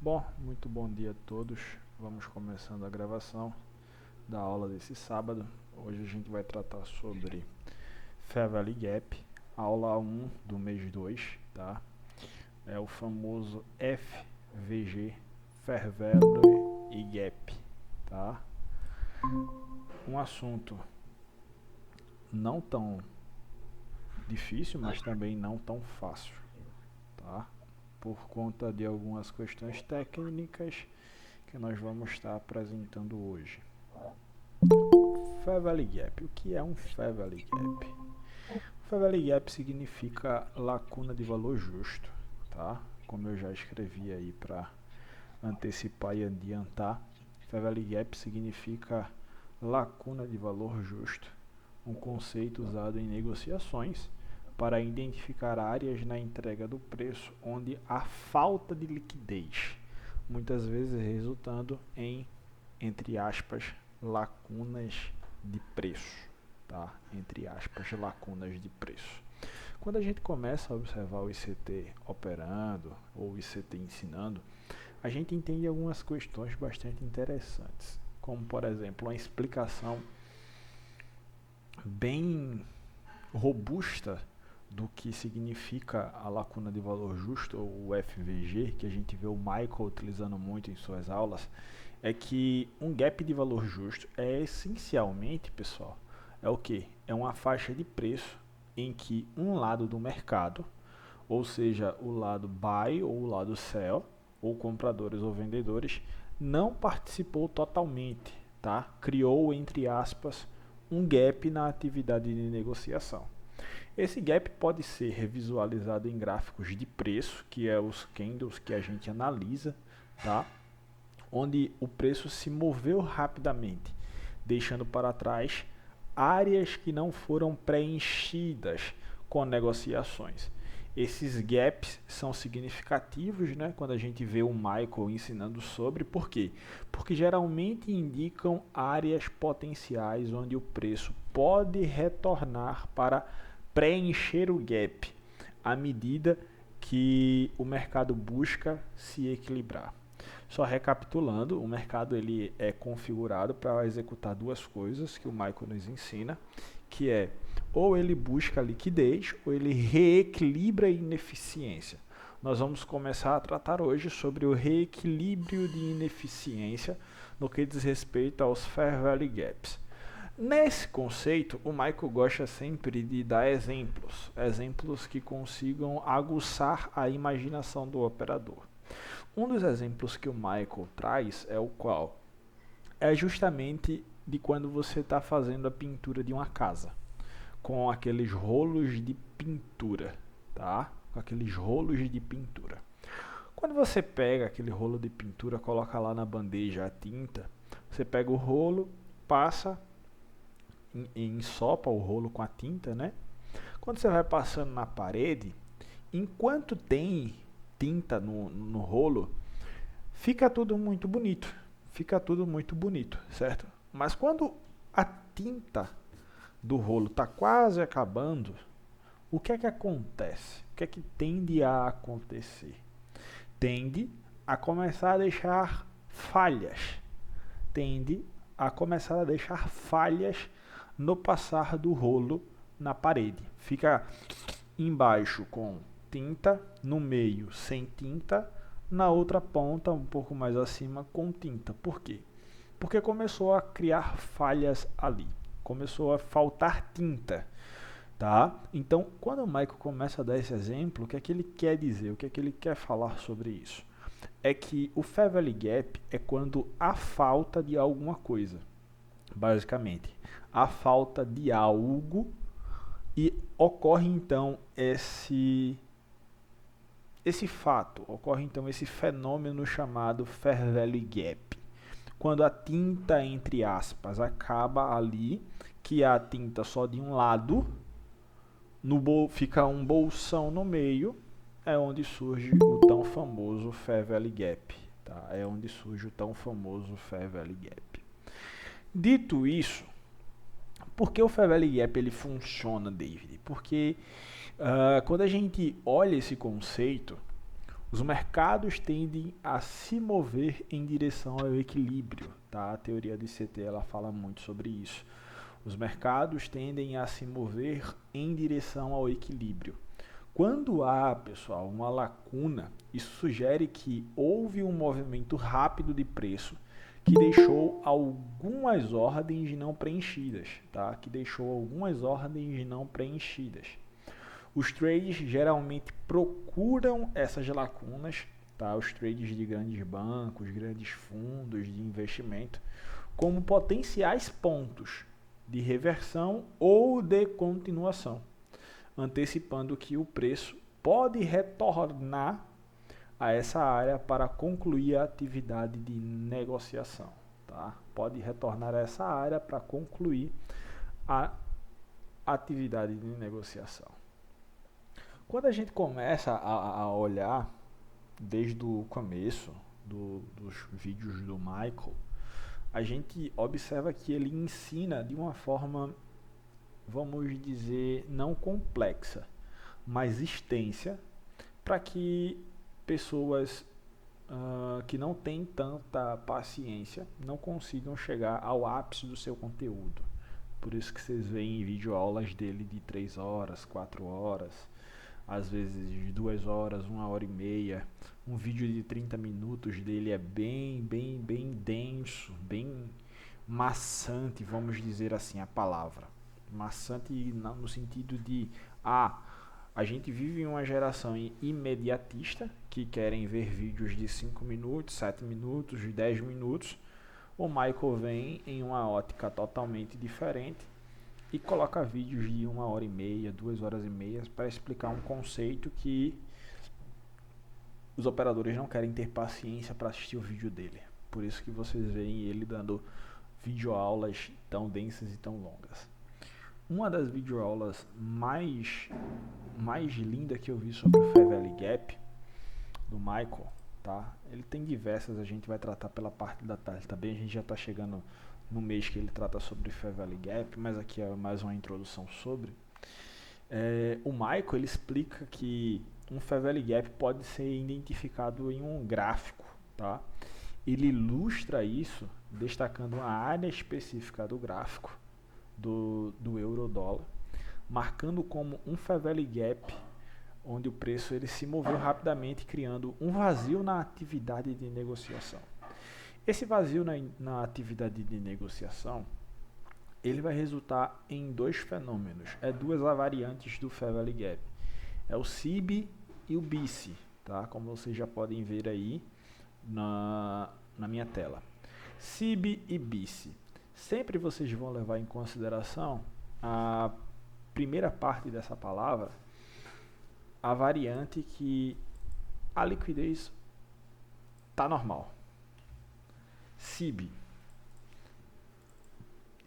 Bom, muito bom dia a todos. Vamos começando a gravação da aula desse sábado. Hoje a gente vai tratar sobre Fair Valley Gap, aula 1 do mês 2, tá? É o famoso FVG, Fair Valley e Gap, tá? Um assunto não tão difícil, mas também não tão fácil, tá? Por conta de algumas questões técnicas que nós vamos estar apresentando hoje. Fair Valley Gap. O que é um Fair Valley Gap? Fair Valley Gap significa lacuna de valor justo, tá? Como eu já escrevi aí para antecipar e adiantar, Fair Valley Gap significa lacuna de valor justo, um conceito usado em negociações para identificar áreas na entrega do preço onde há falta de liquidez, muitas vezes resultando em, entre aspas, lacunas de preço, tá? Entre aspas, lacunas de preço. Quando a gente começa a observar o ICT operando ou o ICT ensinando, a gente entende algumas questões bastante interessantes, como por exemplo, uma explicação bem robusta do que significa a lacuna de valor justo, ou o FVG, que a gente vê o Michael utilizando muito em suas aulas, é que um gap de valor justo é essencialmente, pessoal, é o que? É uma faixa de preço em que um lado do mercado, ou seja, o lado buy ou o lado sell, ou compradores ou vendedores, não participou totalmente, tá? Criou, entre aspas, um gap na atividade de negociação. Esse gap pode ser visualizado em gráficos de preço, que é os candles que a gente analisa, tá? Onde o preço se moveu rapidamente, deixando para trás áreas que não foram preenchidas com negociações. Esses gaps são significativos, né, quando a gente vê o Michael ensinando sobre. Por quê? Porque geralmente indicam áreas potenciais onde o preço pode retornar para preencher o gap à medida que o mercado busca se equilibrar. Só recapitulando, o mercado ele é configurado para executar duas coisas que o Michael nos ensina, que é ou ele busca liquidez ou ele reequilibra a ineficiência. Nós vamos começar a tratar hoje sobre o reequilíbrio de ineficiência no que diz respeito aos Fair Valley Gaps. Nesse conceito, o Michael gosta sempre de dar exemplos que consigam aguçar a imaginação do operador. Um dos exemplos que o Michael traz é o qual? É justamente de quando você está fazendo a pintura de uma casa, com aqueles rolos de pintura, tá? Com aqueles rolos de pintura. Quando você pega aquele rolo de pintura, coloca lá na bandeja a tinta, você pega o rolo, passa, ensopa o rolo com a tinta, né? Quando você vai passando na parede, enquanto tem tinta no rolo, fica tudo muito bonito. Fica tudo muito bonito, certo? Mas quando a tinta do rolo está quase acabando, o que é que acontece? O que é que tende a acontecer? Tende a começar a deixar falhas. Tende a começar a deixar falhas no passar do rolo na parede. Fica embaixo com tinta, no meio sem tinta, na outra ponta, um pouco mais acima, com tinta. Por quê? Porque começou a criar falhas ali. Começou a faltar tinta. Tá? Então, quando o Michael começa a dar esse exemplo, o que é que ele quer dizer? O que é que ele quer falar sobre isso? É que o Fair Valley Gap é quando há falta de alguma coisa. Basicamente, há falta de algo e ocorre então esse fato, ocorre então esse fenômeno chamado Fair Valley Gap. Quando a tinta, entre aspas, acaba ali, que é a tinta só de um lado, fica um bolsão no meio, é onde surge o tão famoso Fair Valley Gap. Tá? É onde surge o tão famoso Fair Valley Gap. Dito isso, por que o Fair Valley Gap ele funciona, David? Porque quando a gente olha esse conceito, Os mercados tendem a se mover em direção ao equilíbrio, tá? A teoria do ICT ela fala muito sobre isso. Os mercados tendem a se mover em direção ao equilíbrio. Quando há, pessoal, uma lacuna, isso sugere que houve um movimento rápido de preço que deixou algumas ordens não preenchidas, tá? Que deixou algumas ordens não preenchidas. Os trades geralmente procuram essas lacunas, tá? Os trades de grandes bancos, grandes fundos de investimento, como potenciais pontos de reversão ou de continuação, antecipando que o preço pode retornar a essa área para concluir a atividade de negociação. Tá? Pode retornar a essa área para concluir a atividade de negociação. Quando a gente começa a olhar desde o começo dos vídeos do Michael, a gente observa que ele ensina de uma forma, vamos dizer, não complexa, mas extensa, para que pessoas que não têm tanta paciência não consigam chegar ao ápice do seu conteúdo. Por isso que vocês veem videoaulas dele de 3 horas, 4 horas, às vezes de 2 horas, 1h30. Um vídeo de 30 minutos dele é bem denso, bem maçante, vamos dizer assim a palavra. Maçante no sentido de a gente vive em uma geração imediatista que querem ver vídeos de 5 minutos, 7 minutos, 10 minutos. O Michael vem em uma ótica totalmente diferente e coloca vídeos de 1h30, 2h30 para explicar um conceito que os operadores não querem ter paciência para assistir o vídeo dele. Por isso que vocês veem ele dando videoaulas tão densas e tão longas. Uma das videoaulas mais linda que eu vi sobre o Fair Value Gap do Michael, tá? Ele tem diversas, a gente vai tratar pela parte da tarde, tá bem? A gente já está chegando no mês que ele trata sobre Fair Value Gap, mas aqui é mais uma introdução sobre. O Michael ele explica que um Fair Value Gap pode ser identificado em um gráfico, tá? Ele ilustra isso destacando uma área específica do gráfico do euro-dólar, marcando como um Fair Value Gap, onde o preço ele se moveu rapidamente, criando um vazio na atividade de negociação. Esse vazio na atividade de negociação, ele vai resultar em dois fenômenos, duas variantes do Fair Value Gap, é o SIB e o BIC, tá? Como vocês já podem ver aí na minha tela. SIB e BIC. Sempre vocês vão levar em consideração a primeira parte dessa palavra, a variante que a liquidez está normal. SIB.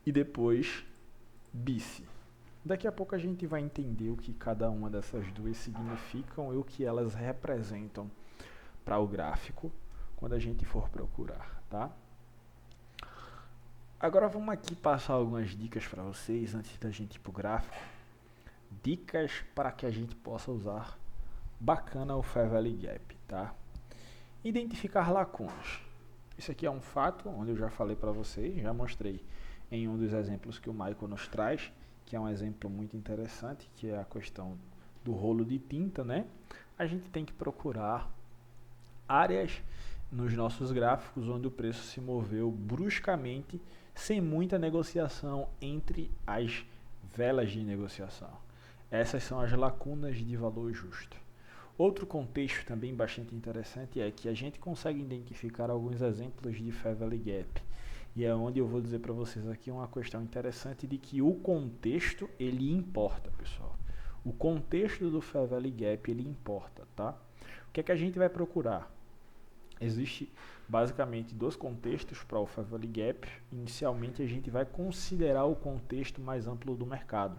E depois BIC. Daqui a pouco a gente vai entender o que cada uma dessas duas significam e o que elas representam para o gráfico quando a gente for procurar, tá? Agora vamos aqui passar algumas dicas para vocês antes da gente ir para o gráfico. Dicas para que a gente possa usar bacana o Fair Value Gap, tá? Identificar lacunas. Isso aqui é um fato, onde eu já falei para vocês, já mostrei em um dos exemplos que o Michael nos traz, que é um exemplo muito interessante, que é a questão do rolo de tinta, né? A gente tem que procurar áreas nos nossos gráficos onde o preço se moveu bruscamente, sem muita negociação entre as velas de negociação. Essas são as lacunas de valor justo. Outro contexto também bastante interessante é que a gente consegue identificar alguns exemplos de Fair Value Gap. E é onde eu vou dizer para vocês aqui uma questão interessante de que o contexto, ele importa, pessoal. O contexto do Fair Value Gap, ele importa, tá? O que é que a gente vai procurar? Existe basicamente dois contextos para o Fair Value Gap. Inicialmente a gente vai considerar o contexto mais amplo do mercado.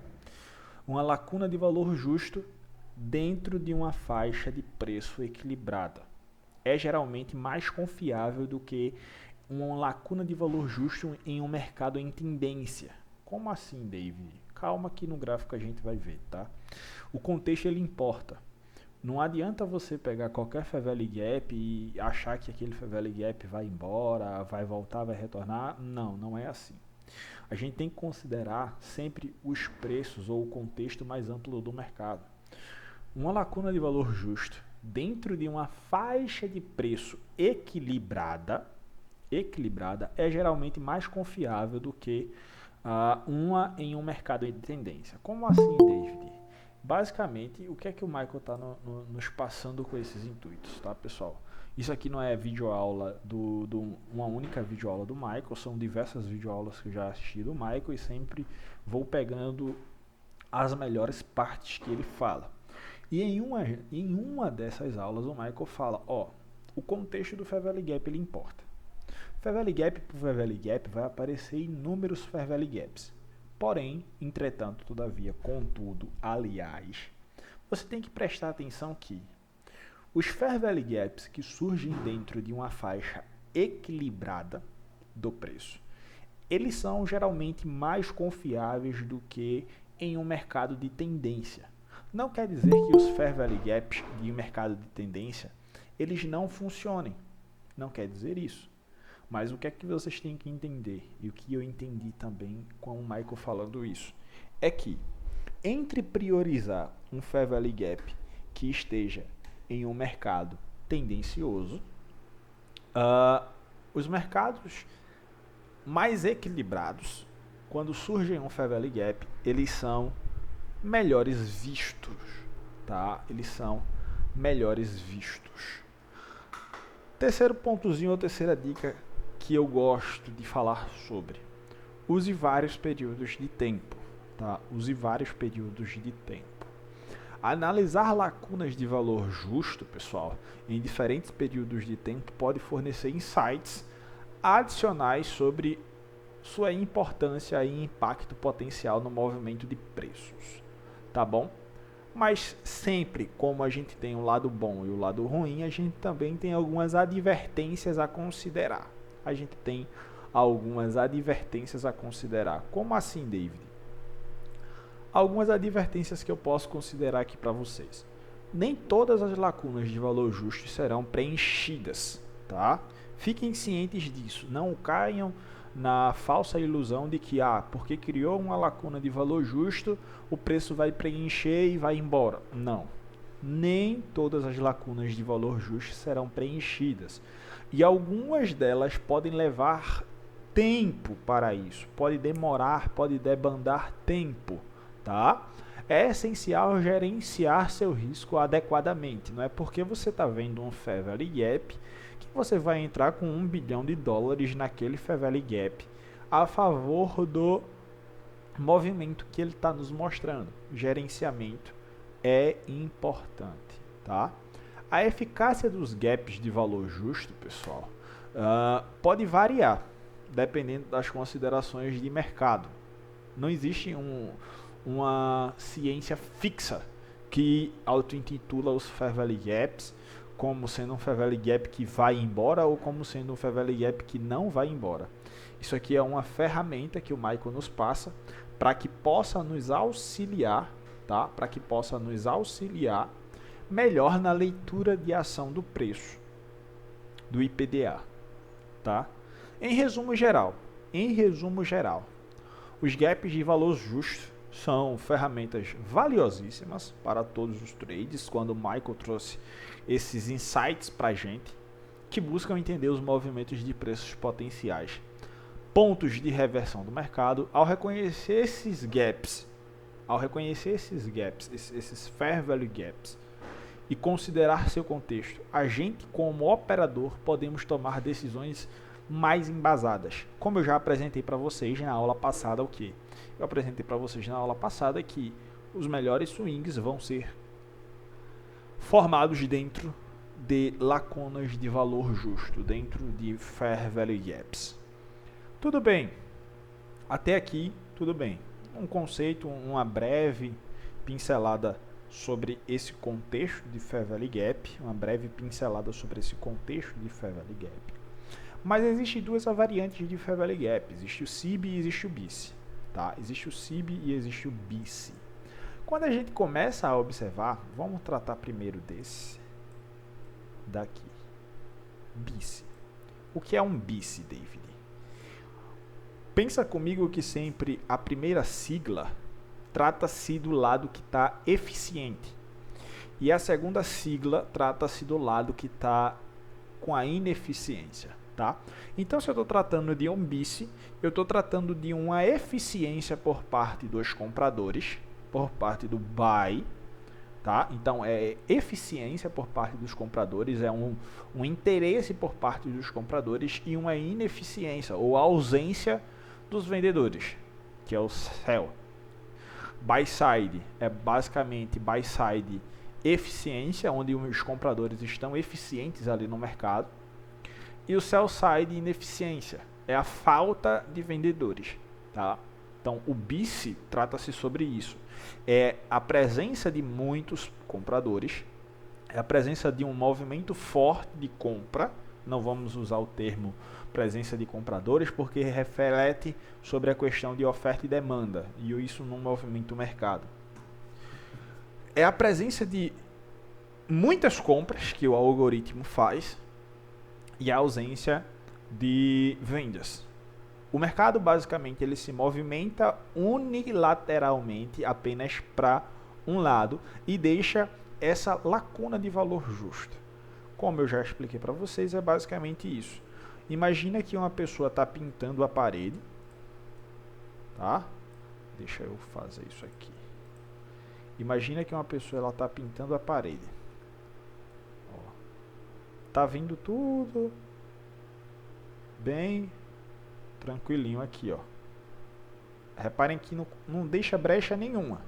Uma lacuna de valor justo dentro de uma faixa de preço equilibrada. É geralmente mais confiável do que uma lacuna de valor justo em um mercado em tendência. Como assim, David? Calma que no gráfico a gente vai ver, tá? O contexto ele importa. Não adianta você pegar qualquer Fair Value Gap e achar que aquele Fair Value Gap vai embora, vai voltar, vai retornar. Não, não é assim. A gente tem que considerar sempre os preços ou o contexto mais amplo do mercado. Uma lacuna de valor justo dentro de uma faixa de preço equilibrada é geralmente mais confiável do que uma em um mercado de tendência. Como assim, David? Basicamente, o que é que o Michael está nos passando com esses intuitos, tá, pessoal? Isso aqui não é videoaula uma única videoaula do Michael, são diversas videoaulas que eu já assisti do Michael e sempre vou pegando as melhores partes que ele fala. E em uma dessas aulas o Michael fala, o contexto do Fair Value Gap ele importa. Fair Value Gap por Fair Value Gap vai aparecer inúmeros Fair Value Gaps. Porém, entretanto, todavia, contudo, aliás, você tem que prestar atenção que os Fair Value Gaps que surgem dentro de uma faixa equilibrada do preço, eles são geralmente mais confiáveis do que em um mercado de tendência. Não quer dizer que os Fair Value Gaps de um mercado de tendência, eles não funcionem. Não quer dizer isso. Mas o que é que vocês têm que entender, e o que eu entendi também com o Michael falando isso, é que entre priorizar um Fair Value Gap que esteja em um mercado tendencioso, os mercados mais equilibrados, quando surgem um Fair Value Gap, eles são melhores vistos, tá? Eles são melhores vistos. Terceiro pontozinho ou terceira dica que eu gosto de falar sobre: use vários períodos de tempo, tá? Use vários períodos de tempo. Analisar lacunas de valor justo, pessoal, em diferentes períodos de tempo pode fornecer insights adicionais sobre sua importância e impacto potencial no movimento de preços, tá bom? Mas sempre, como a gente tem o lado bom e o lado ruim, a gente também tem algumas advertências a considerar. Como assim, David? Algumas advertências que eu posso considerar aqui para vocês. Nem todas as lacunas de valor justo serão preenchidas, tá? Fiquem cientes disso. Não caiam na falsa ilusão de que, porque criou uma lacuna de valor justo, o preço vai preencher e vai embora. Não. Nem todas as lacunas de valor justo serão preenchidas. E algumas delas podem levar tempo para isso. Pode demorar, pode debandar tempo, tá? É essencial gerenciar seu risco adequadamente. Não é porque você está vendo um Fair Value Gap que você vai entrar com $1 bilhão naquele Fair Value Gap a favor do movimento que ele está nos mostrando. Gerenciamento é importante, tá? A eficácia dos gaps de valor justo, pessoal, pode variar dependendo das considerações de mercado. Não existe uma ciência fixa que auto-intitula os Fair Value Gaps como sendo um Fair Value Gap que vai embora ou como sendo um Fair Value Gap que não vai embora. Isso aqui é uma ferramenta que o Michael nos passa para que possa nos auxiliar, tá? Para que possa nos auxiliar melhor na leitura de ação do preço do IPDA, tá? Em resumo geral, os gaps de valor justo são ferramentas valiosíssimas para todos os trades, quando o Michael trouxe esses insights para a gente, que buscam entender os movimentos de preços potenciais, pontos de reversão do mercado. Ao reconhecer esses gaps, esses Fair Value Gaps, e considerar seu contexto, a gente como operador podemos tomar decisões mais embasadas. Como eu já apresentei para vocês na aula passada, eu apresentei para vocês na aula passada que os melhores swings vão ser formados dentro de lacunas de valor justo, dentro de Fair Value Gaps. Tudo bem, até aqui tudo bem. Um conceito, uma breve pincelada sobre esse contexto de Fair Value Gap, Mas existem duas variantes de Fair Value Gap, existe o CIB e existe o BIC, tá? Existe o CIB e existe o BIC. quando a gente começa a observar, vamos tratar primeiro desse daqui, BICE. O que é um BICE, David? Pensa comigo que sempre a primeira sigla trata-se do lado que está eficiente e a segunda sigla trata-se do lado que está com a ineficiência, tá? Então, se eu estou tratando de um BICE, eu estou tratando de uma eficiência por parte dos compradores, por parte do buy, tá? Então, é eficiência por parte dos compradores, é um interesse por parte dos compradores e uma ineficiência ou ausência dos vendedores, que é o sell. Buy side é basicamente buy side eficiência, onde os compradores estão eficientes ali no mercado. E o sell side ineficiência é a falta de vendedores, tá? Então, o BICE trata-se sobre isso. É a presença de muitos compradores, é a presença de um movimento forte de compra. Não vamos usar o termo presença de compradores, porque reflete sobre a questão de oferta e demanda, e isso não movimenta o mercado. É a presença de muitas compras que o algoritmo faz e a ausência de vendas. O mercado basicamente ele se movimenta unilateralmente apenas para um lado e deixa essa lacuna de valor justo. Como eu já expliquei para vocês, é basicamente isso. Imagina que uma pessoa está pintando a parede, tá? Deixa eu fazer isso aqui. Imagina que uma pessoa está pintando a parede. Ó, tá vindo tudo bem tranquilinho aqui, ó. Reparem que não deixa brecha nenhuma.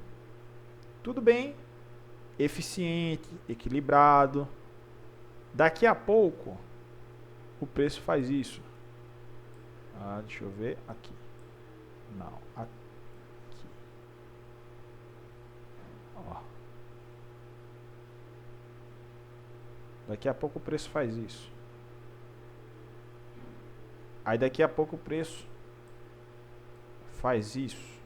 Tudo bem, eficiente, equilibrado. Daqui a pouco o preço faz isso. Deixa eu ver aqui. Não, aqui. Ó. Daqui a pouco o preço faz isso. Aí daqui a pouco o preço faz isso.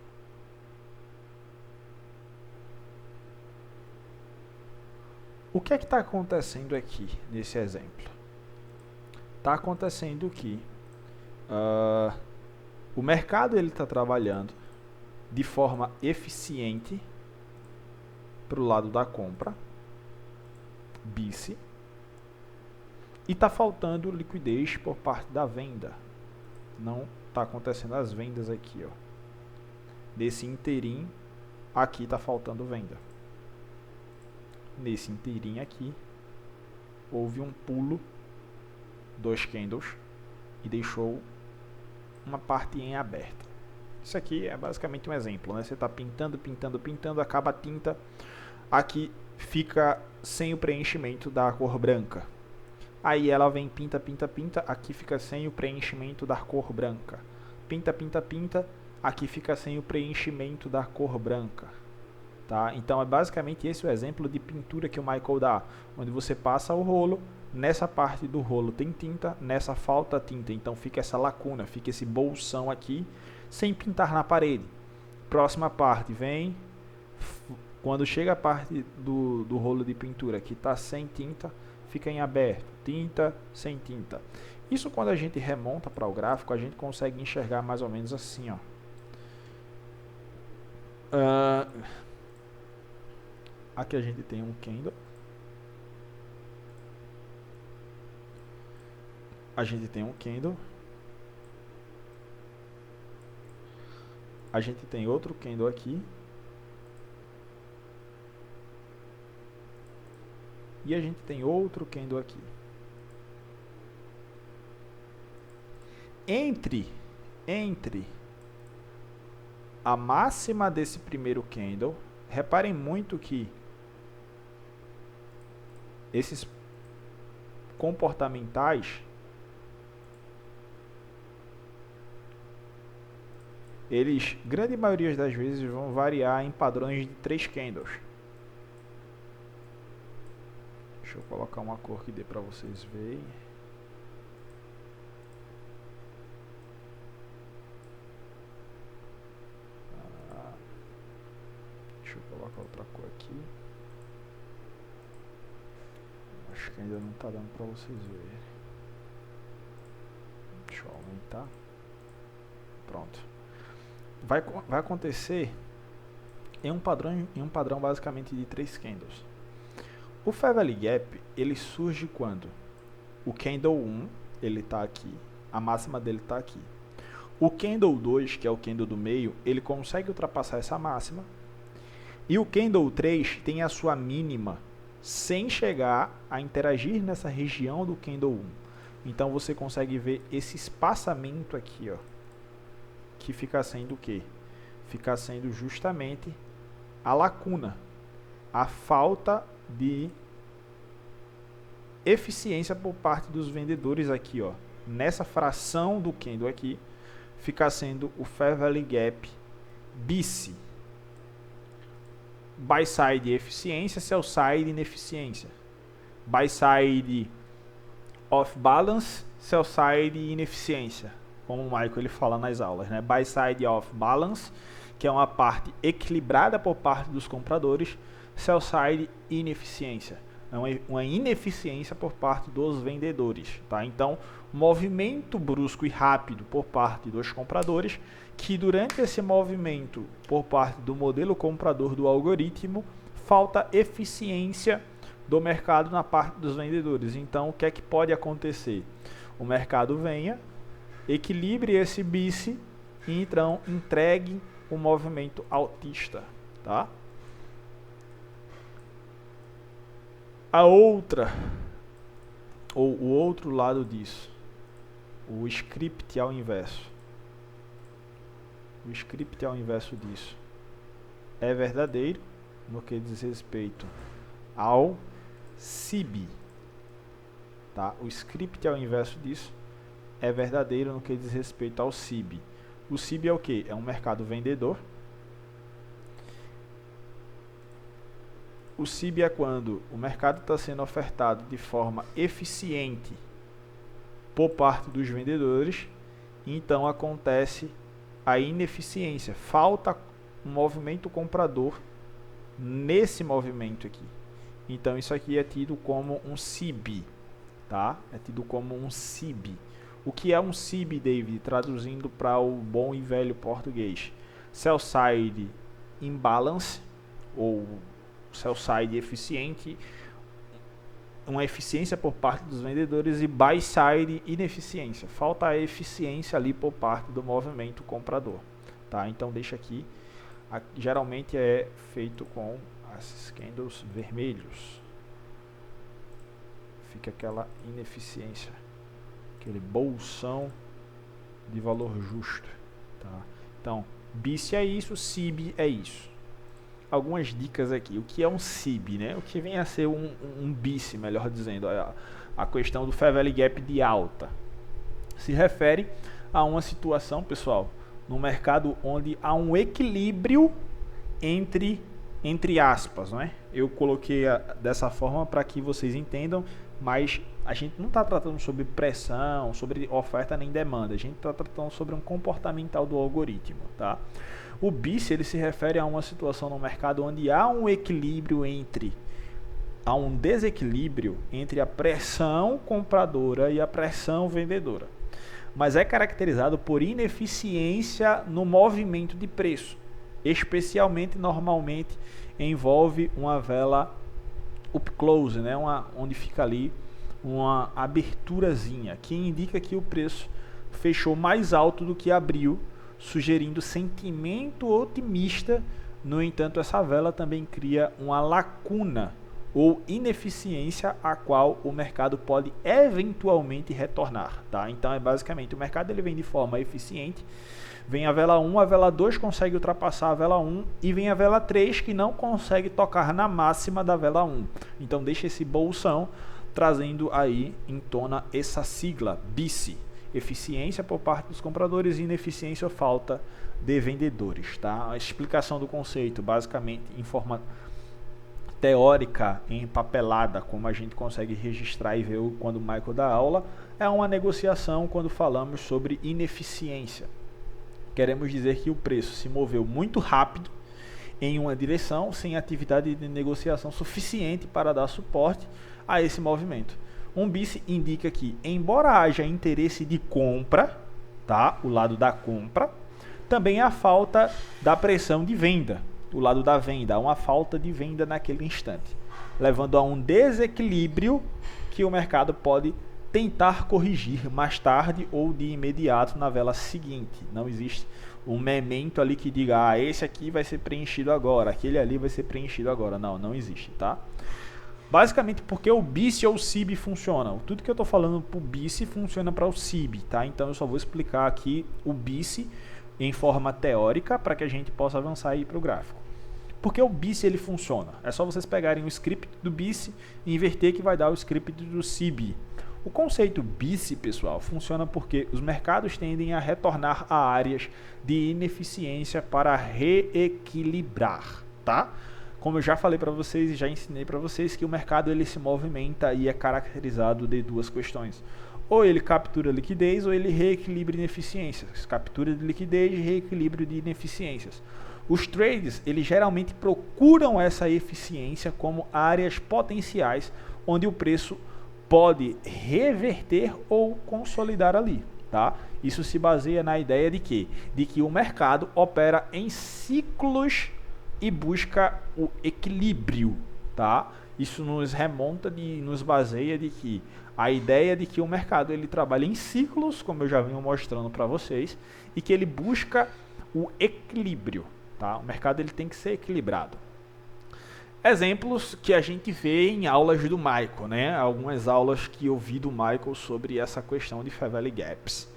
O que é que está acontecendo aqui nesse exemplo? Está acontecendo que o mercado ele está trabalhando de forma eficiente para o lado da compra, BICE, e está faltando liquidez por parte da venda. Não está acontecendo as vendas aqui, ó. Nesse inteirinho, aqui está faltando venda. Nesse inteirinho aqui, houve um pulo, 2 candles, e deixou uma parte em aberta. Isso aqui é basicamente um exemplo, né? Você está pintando, pintando, pintando, acaba a tinta, aqui fica sem o preenchimento da cor branca. Aí ela vem, pinta, pinta, pinta, aqui fica sem o preenchimento da cor branca. Pinta, pinta, pinta, aqui fica sem o preenchimento da cor branca. Tá? Então é basicamente esse o exemplo de pintura que o Michael dá, onde você passa o rolo, nessa parte do rolo tem tinta, nessa falta tinta, então fica essa lacuna, fica esse bolsão aqui, sem pintar na parede. Próxima parte vem, quando chega a parte do rolo de pintura que está sem tinta, fica em aberto, tinta sem tinta. Isso quando a gente remonta para o gráfico, a gente consegue enxergar mais ou menos assim, ó. Aqui a gente tem um candle. A gente tem um candle. A gente tem outro candle aqui. E a gente tem outro candle aqui. Entre a máxima desse primeiro candle, reparem muito que esses comportamentais eles, grande maioria das vezes, vão variar em padrões de 3 candles. Deixa eu colocar uma cor que dê para vocês verem. Deixa eu colocar para outra cor aqui. Acho que ainda não está dando para vocês verem. Deixa eu aumentar. Pronto. Vai acontecer em um padrão basicamente de 3 candles. O Fair Value Gap, ele surge quando o candle 1, ele está aqui, a máxima dele está aqui. O candle 2, que é o candle do meio, ele consegue ultrapassar essa máxima. E o candle 3 tem a sua mínima sem chegar a interagir nessa região do candle 1. Então você consegue ver esse espaçamento aqui, ó, que fica sendo o quê? Fica sendo justamente a lacuna, a falta de eficiência por parte dos vendedores aqui, ó. Nessa fração do candle aqui, fica sendo o Fair Value Gap BISI. Buy side eficiência, sell side ineficiência. Buy side off balance, sell side ineficiência. Como o Michael ele fala nas aulas, né? Buy side off balance, que é uma parte equilibrada por parte dos compradores, sell side ineficiência. É uma ineficiência por parte dos vendedores, tá? Então, movimento brusco e rápido por parte dos compradores, que durante esse movimento por parte do modelo comprador do algoritmo, falta eficiência do mercado na parte dos vendedores. Então, o que é que pode acontecer? O mercado venha, equilibre esse BISI e então entregue o movimento altista, tá? A outra, ou o outro lado disso, o script ao inverso. O script ao inverso disso é verdadeiro no que diz respeito ao SIB. Tá? O script ao inverso disso é verdadeiro no que diz respeito ao SIB. O SIB é o que? É um mercado vendedor. O SIB é quando o mercado está sendo ofertado de forma eficiente por parte dos vendedores, então acontece a ineficiência, falta um movimento comprador nesse movimento aqui. Então isso aqui é tido como um SIB, tá? É tido como um SIB. O que é um SIB, David? Traduzindo para o bom e velho português: sell side imbalance, ou sell side eficiente, uma eficiência por parte dos vendedores, e buy side ineficiência, falta a eficiência ali por parte do movimento comprador, tá? Então deixa aqui, geralmente é feito com esses candles vermelhos, fica aquela ineficiência, aquele bolsão de valor justo, tá? Então BISI é isso, SIB é isso. Algumas dicas aqui. O que é um SIB, né? O que vem a ser um BISI, melhor dizendo, a questão do Fair Value Gap de alta. Se refere a uma situação, pessoal, no mercado onde há um equilíbrio entre aspas, não é? Eu coloquei dessa forma para que vocês entendam, mas a gente não está tratando sobre pressão, sobre oferta nem demanda. A gente está tratando sobre um comportamental do algoritmo, tá? O BISI ele se refere a uma situação no mercado onde há um desequilíbrio entre a pressão compradora e a pressão vendedora, mas é caracterizado por ineficiência no movimento de preço, especialmente normalmente envolve uma vela up close, né? Onde fica ali uma aberturazinha que indica que o preço fechou mais alto do que abriu, sugerindo sentimento otimista. No entanto, essa vela também cria uma lacuna ou ineficiência a qual o mercado pode eventualmente retornar, tá? Então é basicamente, o mercado ele vem de forma eficiente, vem a vela 1, a vela 2 consegue ultrapassar a vela 1 e vem a vela 3 que não consegue tocar na máxima da vela 1. Então deixa esse bolsão trazendo aí em tona essa sigla BISI. Eficiência por parte dos compradores e ineficiência ou falta de vendedores, tá? A explicação do conceito, basicamente em forma teórica, empapelada, como a gente consegue registrar e ver quando o Michael dá aula, é uma negociação quando falamos sobre ineficiência. Queremos dizer que o preço se moveu muito rápido em uma direção sem atividade de negociação suficiente para dar suporte a esse movimento. Um bis indica que, embora haja interesse de compra, tá? O lado da compra, também há falta da pressão de venda, o lado da venda, há uma falta de venda naquele instante, levando a um desequilíbrio que o mercado pode tentar corrigir mais tarde ou de imediato na vela seguinte. Não existe um memento ali que diga, esse aqui vai ser preenchido agora, aquele ali vai ser preenchido agora. Não existe, tá? Basicamente porque o BIS ou o CIB funcionam. Tudo que eu estou falando para o BIS funciona para o CIB, tá? Então eu só vou explicar aqui o BIS em forma teórica para que a gente possa avançar aí para o gráfico. Porque o BIS ele funciona. É só vocês pegarem o script do BIS e inverter que vai dar o script do CIB. O conceito BIS, pessoal, funciona porque os mercados tendem a retornar a áreas de ineficiência para reequilibrar, tá? Como eu já falei para vocês e já ensinei para vocês que o mercado ele se movimenta e é caracterizado de duas questões. Ou ele captura liquidez ou ele reequilibra ineficiências. Captura de liquidez e reequilíbrio de ineficiências. Os trades eles geralmente procuram essa eficiência como áreas potenciais onde o preço pode reverter ou consolidar ali. Tá? Isso se baseia na ideia de que o mercado opera em ciclos e busca o equilíbrio, tá? Isso nos remonta, nos baseia de que a ideia de que o mercado ele trabalha em ciclos, como eu já venho mostrando para vocês, e que ele busca o equilíbrio, tá? O mercado ele tem que ser equilibrado. Exemplos que a gente vê em aulas do Michael, né? Algumas aulas que eu vi do Michael sobre essa questão de Fair Value Gaps,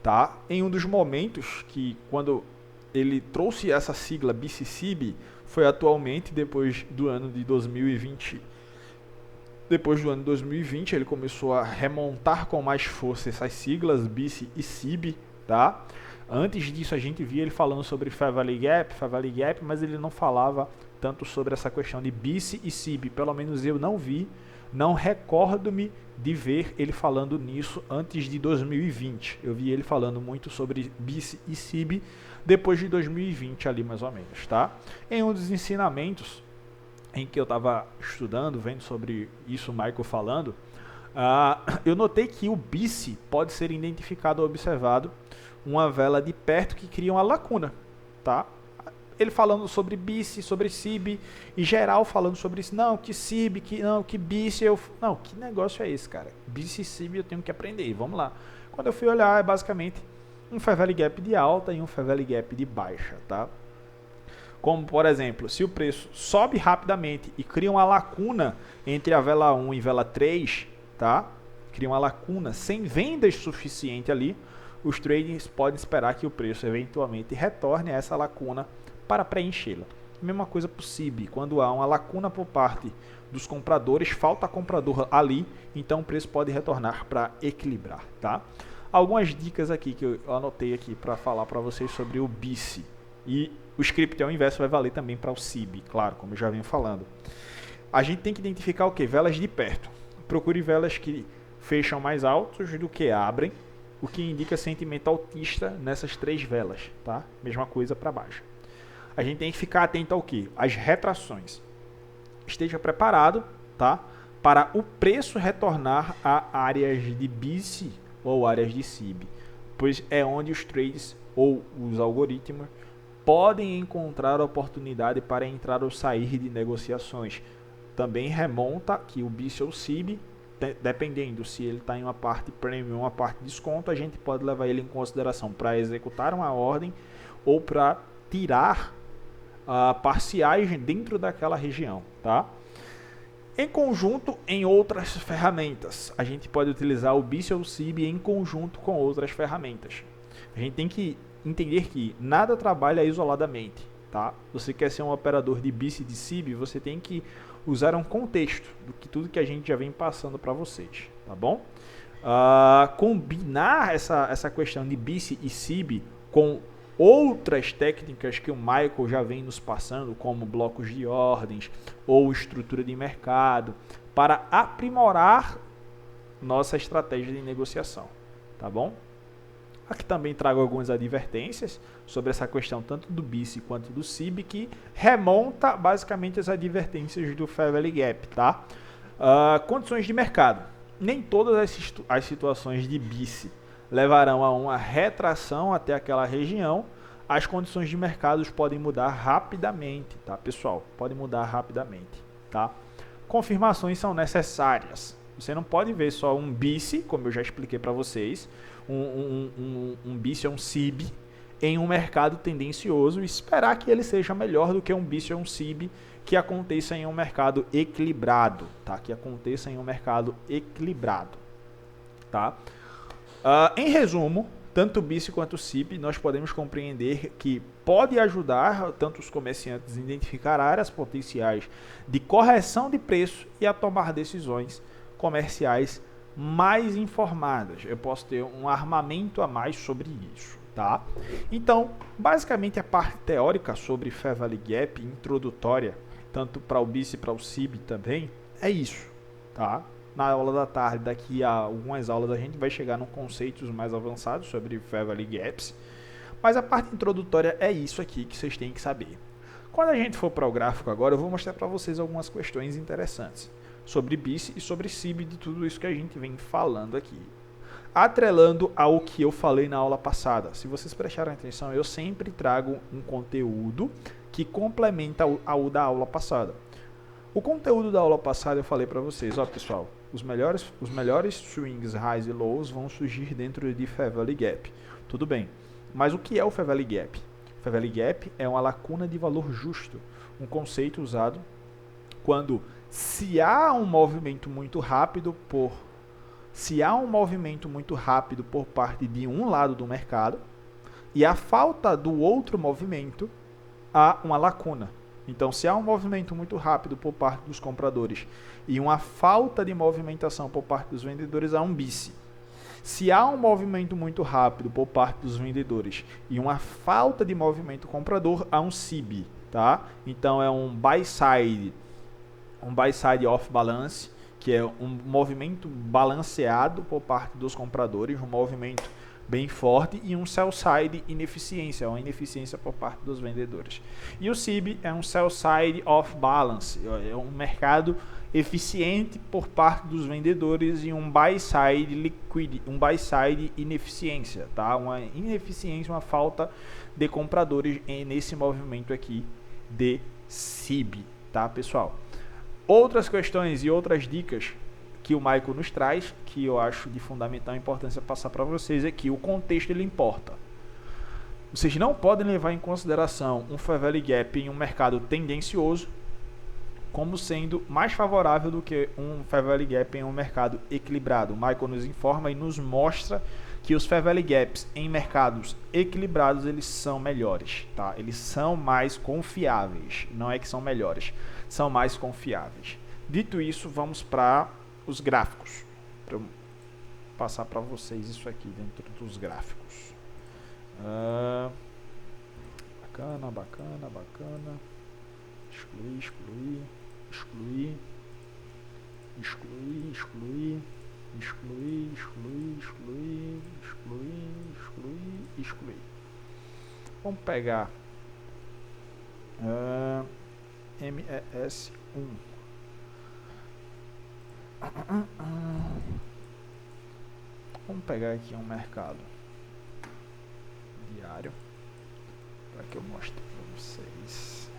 tá? Em um dos momentos que quando ele trouxe essa sigla BIS-CIB foi atualmente depois do ano de 2020. Depois do ano de 2020 ele começou a remontar com mais força essas siglas BIS e CIB, tá? Antes disso a gente via ele falando sobre Fair Value Gap, mas ele não falava tanto sobre essa questão de BIS e CIB. Pelo menos eu não vi, não recordo-me de ver ele falando nisso antes de 2020. Eu vi ele falando muito sobre BIS e CIB depois de 2020 ali mais ou menos, tá? Em um dos ensinamentos em que eu estava estudando, vendo sobre isso, o Michael falando, eu notei que o BIS pode ser identificado ou observado uma vela de perto que cria uma lacuna, tá? Ele falando sobre BIS, sobre CIB, e geral falando sobre isso, não, que CIB, que BIS, não, que negócio é esse, cara? BIS e CIB eu tenho que aprender, vamos lá. Quando eu fui olhar, é basicamente um Fair Value Gap de alta e um Fair Value Gap de baixa, tá? Como, por exemplo, se o preço sobe rapidamente e cria uma lacuna entre a vela 1 e vela 3, tá? Cria uma lacuna sem vendas suficiente ali, os traders podem esperar que o preço eventualmente retorne a essa lacuna para preenchê-la. Mesma coisa para o CIB, quando há uma lacuna por parte dos compradores, falta comprador ali, então o preço pode retornar para equilibrar, tá? Algumas dicas aqui que eu anotei aqui para falar para vocês sobre o BIS. E o script ao inverso vai valer também para o CIB, claro, como eu já venho falando. A gente tem que identificar o que? Velas de perto. Procure velas que fecham mais altos do que abrem, o que indica sentimento altista nessas três velas, tá? Mesma coisa para baixo. A gente tem que ficar atento ao que? As retrações. Esteja preparado, tá? Para o preço retornar a áreas de BIS ou áreas de CIB, pois é onde os trades ou os algoritmos podem encontrar oportunidade para entrar ou sair de negociações. Também remonta que o BIS ou CIB, dependendo se ele está em uma parte premium ou uma parte desconto, a gente pode levar ele em consideração para executar uma ordem ou para tirar parciais dentro daquela região, tá? Em conjunto, em outras ferramentas, a gente pode utilizar o BIS ou o CIB em conjunto com outras ferramentas. A gente tem que entender que nada trabalha isoladamente, tá? Você quer ser um operador de BIS e de CIB, você tem que usar um contexto do que tudo que a gente já vem passando para vocês, tá bom? Combinar essa questão de BIS e CIB com outras técnicas que o Michael já vem nos passando, como blocos de ordens ou estrutura de mercado, para aprimorar nossa estratégia de negociação, tá bom? Aqui também trago algumas advertências sobre essa questão tanto do BIS quanto do SIB, que remonta basicamente as advertências do Fair Value Gap, tá? Condições de mercado. Nem todas as situações de BIS levarão a uma retração até aquela região. As condições de mercado podem mudar rapidamente, tá, pessoal? Podem mudar rapidamente, tá? Confirmações são necessárias. Você não pode ver só um BIS, como eu já expliquei para vocês, um BIS ou um SIB em um mercado tendencioso e esperar que ele seja melhor do que um BIS ou um SIB que aconteça em um mercado equilibrado, tá? Que aconteça em um mercado equilibrado, tá? Em resumo, tanto o BIS quanto o SIB, nós podemos compreender que pode ajudar tanto os comerciantes a identificar áreas potenciais de correção de preço e a tomar decisões comerciais mais informadas. Eu posso ter um armamento a mais sobre isso, tá? Então, basicamente a parte teórica sobre Fair Value Gap, introdutória, tanto para o BIS e para o SIB também, é isso, tá? Na aula da tarde, daqui a algumas aulas, a gente vai chegar em conceitos mais avançados sobre Fair Value Gaps, mas a parte introdutória é isso aqui que vocês têm que saber. Quando a gente for para o gráfico agora, eu vou mostrar para vocês algumas questões interessantes sobre BIS e sobre SIB, de tudo isso que a gente vem falando aqui. Atrelando ao que eu falei na aula passada. Se vocês prestarem atenção, eu sempre trago um conteúdo que complementa o da aula passada. O conteúdo da aula passada eu falei para vocês, ó pessoal, os melhores swings highs e lows vão surgir dentro de Fair Value Gap. Tudo bem, mas o que é o Fair Value Gap? Fair Value Gap é uma lacuna de valor justo, um conceito usado quando se há um movimento muito rápido por parte de um lado do mercado e a falta do outro movimento, há uma lacuna. Então, se há um movimento muito rápido por parte dos compradores e uma falta de movimentação por parte dos vendedores, há um BIS. Se há um movimento muito rápido por parte dos vendedores e uma falta de movimento comprador, há um SIB, tá? Então, é um buy side off balance, que é um movimento balanceado por parte dos compradores, um movimento bem forte, e um sell side ineficiência, uma ineficiência por parte dos vendedores. E o SIB é um sell side off balance, é um mercado eficiente por parte dos vendedores e um buy side liquid, um buy side ineficiência, tá? Uma ineficiência, uma falta de compradores nesse movimento aqui de SIB, tá, pessoal? Outras questões e outras dicas que o Michael nos traz, que eu acho de fundamental importância passar para vocês, é que o contexto ele importa. Vocês não podem levar em consideração um Fair Value Gap em um mercado tendencioso como sendo mais favorável do que um Fair Value Gap em um mercado equilibrado. O Michael nos informa e nos mostra que os Fair Value Gaps em mercados equilibrados eles são melhores, tá? Eles são mais confiáveis, não é que são melhores, são mais confiáveis. Dito isso, vamos para os gráficos, para eu passar para vocês isso aqui dentro dos gráficos. Bacana. Excluir. Vamos pegar MES1. Vamos pegar aqui um mercado diário para que eu mostre para vocês.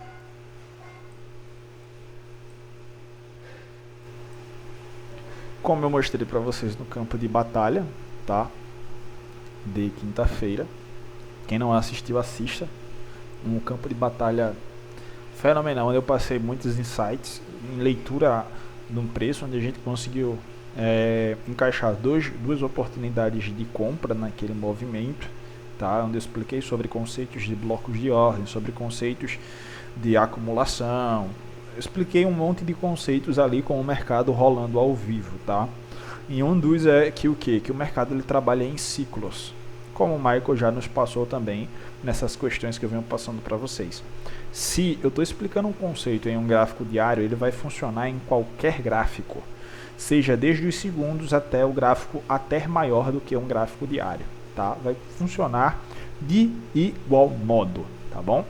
Como eu mostrei para vocês no campo de batalha, tá? De quinta-feira. Quem não assistiu, assista. Um campo de batalha fenomenal, onde eu passei muitos insights em leitura de um preço, onde a gente conseguiu encaixar duas oportunidades de compra naquele movimento, tá? Onde eu expliquei sobre conceitos de blocos de ordem, sobre conceitos de acumulação. Eu expliquei um monte de conceitos ali com o mercado rolando ao vivo, tá? E um dos é que o mercado ele trabalha em ciclos, como o Michael já nos passou também nessas questões que eu venho passando para vocês. Se eu estou explicando um conceito em um gráfico diário, ele vai funcionar em qualquer gráfico, seja desde os segundos até o gráfico até maior do que um gráfico diário, tá? Vai funcionar de igual modo, tá bom?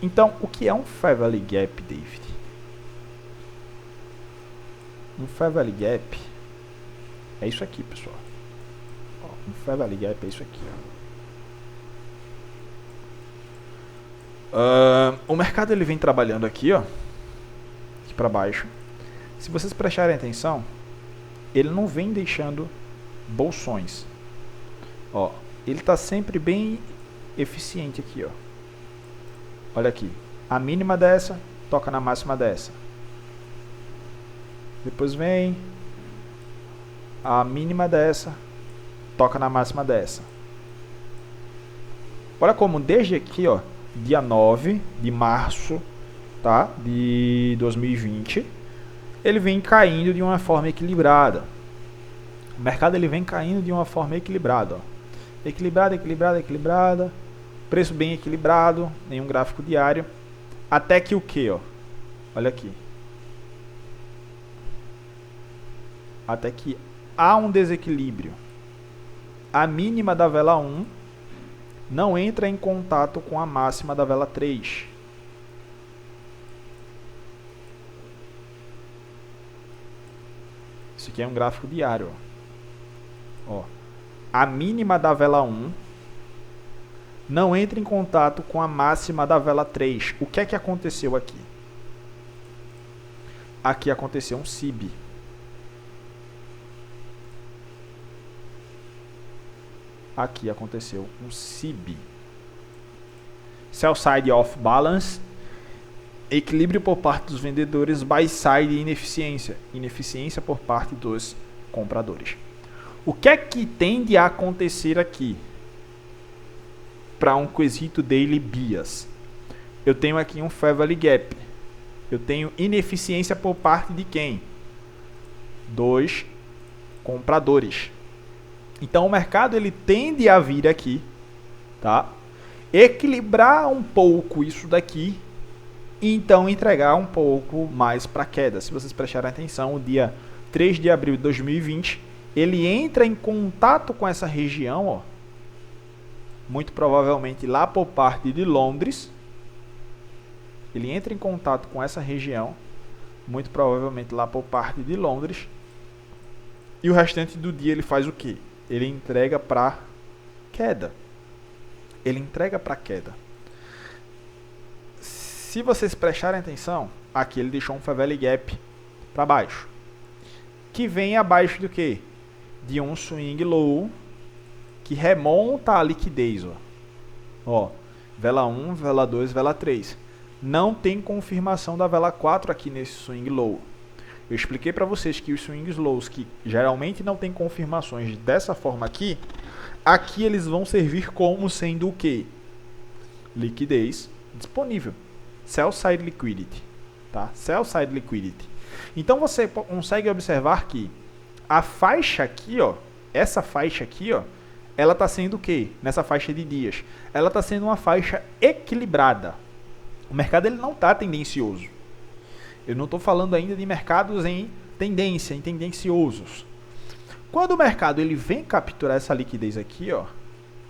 Então, o que é um Fair Value Gap, David? Um Fair Value Gap é isso aqui, pessoal. Ó, um Fair Value Gap é isso aqui. O mercado ele vem trabalhando aqui, ó, aqui para baixo. Se vocês prestarem atenção, ele não vem deixando bolsões. Ó, ele está sempre bem eficiente aqui, ó. Olha aqui, a mínima dessa toca na máxima dessa. Depois vem a mínima dessa toca na máxima dessa. Olha como desde aqui, ó, dia 9 de março, tá, de 2020, ele vem caindo de uma forma equilibrada. O mercado ele vem caindo de uma forma equilibrada, ó. Equilibrada, equilibrada, equilibrada. Preço bem equilibrado em um gráfico diário. Até que o que, ó? Olha aqui. Até que há um desequilíbrio. A mínima da vela 1 não entra em contato com a máxima da vela 3. Isso aqui é um gráfico diário. Ó. A mínima da vela 1 não entra em contato com a máxima da vela 3. O que é que aconteceu aqui? Aqui aconteceu um SIB. Aqui aconteceu um SIB. Sell side off balance. Equilíbrio por parte dos vendedores. Buy side ineficiência. Ineficiência por parte dos compradores. O que é que tende a acontecer aqui? Para um quesito daily bias. Eu tenho aqui um Fair Value Gap. Eu tenho ineficiência por parte de quem? Dos compradores. Então o mercado ele tende a vir aqui, tá? Equilibrar um pouco isso daqui e então entregar um pouco mais para queda. Se vocês prestarem atenção, o dia 3 de abril de 2020, ele entra em contato com essa região, ó, muito provavelmente lá por parte de Londres. Ele entra em contato com essa região, muito provavelmente lá por parte de Londres. E o restante do dia ele faz o quê? Ele entrega para queda. Ele entrega para queda. Se vocês prestarem atenção, aqui ele deixou um Fair Value Gap para baixo. Que vem abaixo do quê? De um swing low que remonta a liquidez, ó, vela 1, vela 2, vela 3. Não tem confirmação da vela 4 aqui nesse swing low. Eu expliquei para vocês que os swings lows que geralmente não tem confirmações dessa forma aqui, aqui eles vão servir como sendo o quê? Liquidez disponível. Sell side liquidity, tá? Sell side liquidity. Então você consegue observar que a faixa aqui, ó, essa faixa aqui, ó, ela está sendo o quê? Nessa faixa de dias. Ela está sendo uma faixa equilibrada. O mercado ele não está tendencioso. Eu não estou falando ainda de mercados em tendência, em tendenciosos. Quando o mercado ele vem capturar essa liquidez aqui, ó,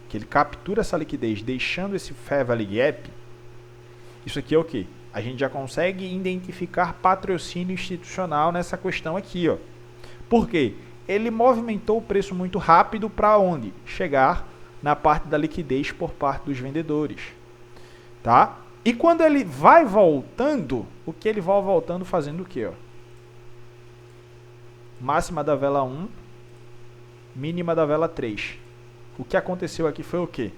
que ele captura essa liquidez deixando esse Fair Value Gap, isso aqui é o quê? A gente já consegue identificar patrocínio institucional nessa questão aqui, ó. Por quê? Ele movimentou o preço muito rápido para onde? Chegar na parte da liquidez por parte dos vendedores, tá? E quando ele vai voltando, o que ele vai voltando fazendo o quê? Ó? Máxima da vela 1, mínima da vela 3. O que aconteceu aqui foi o quê?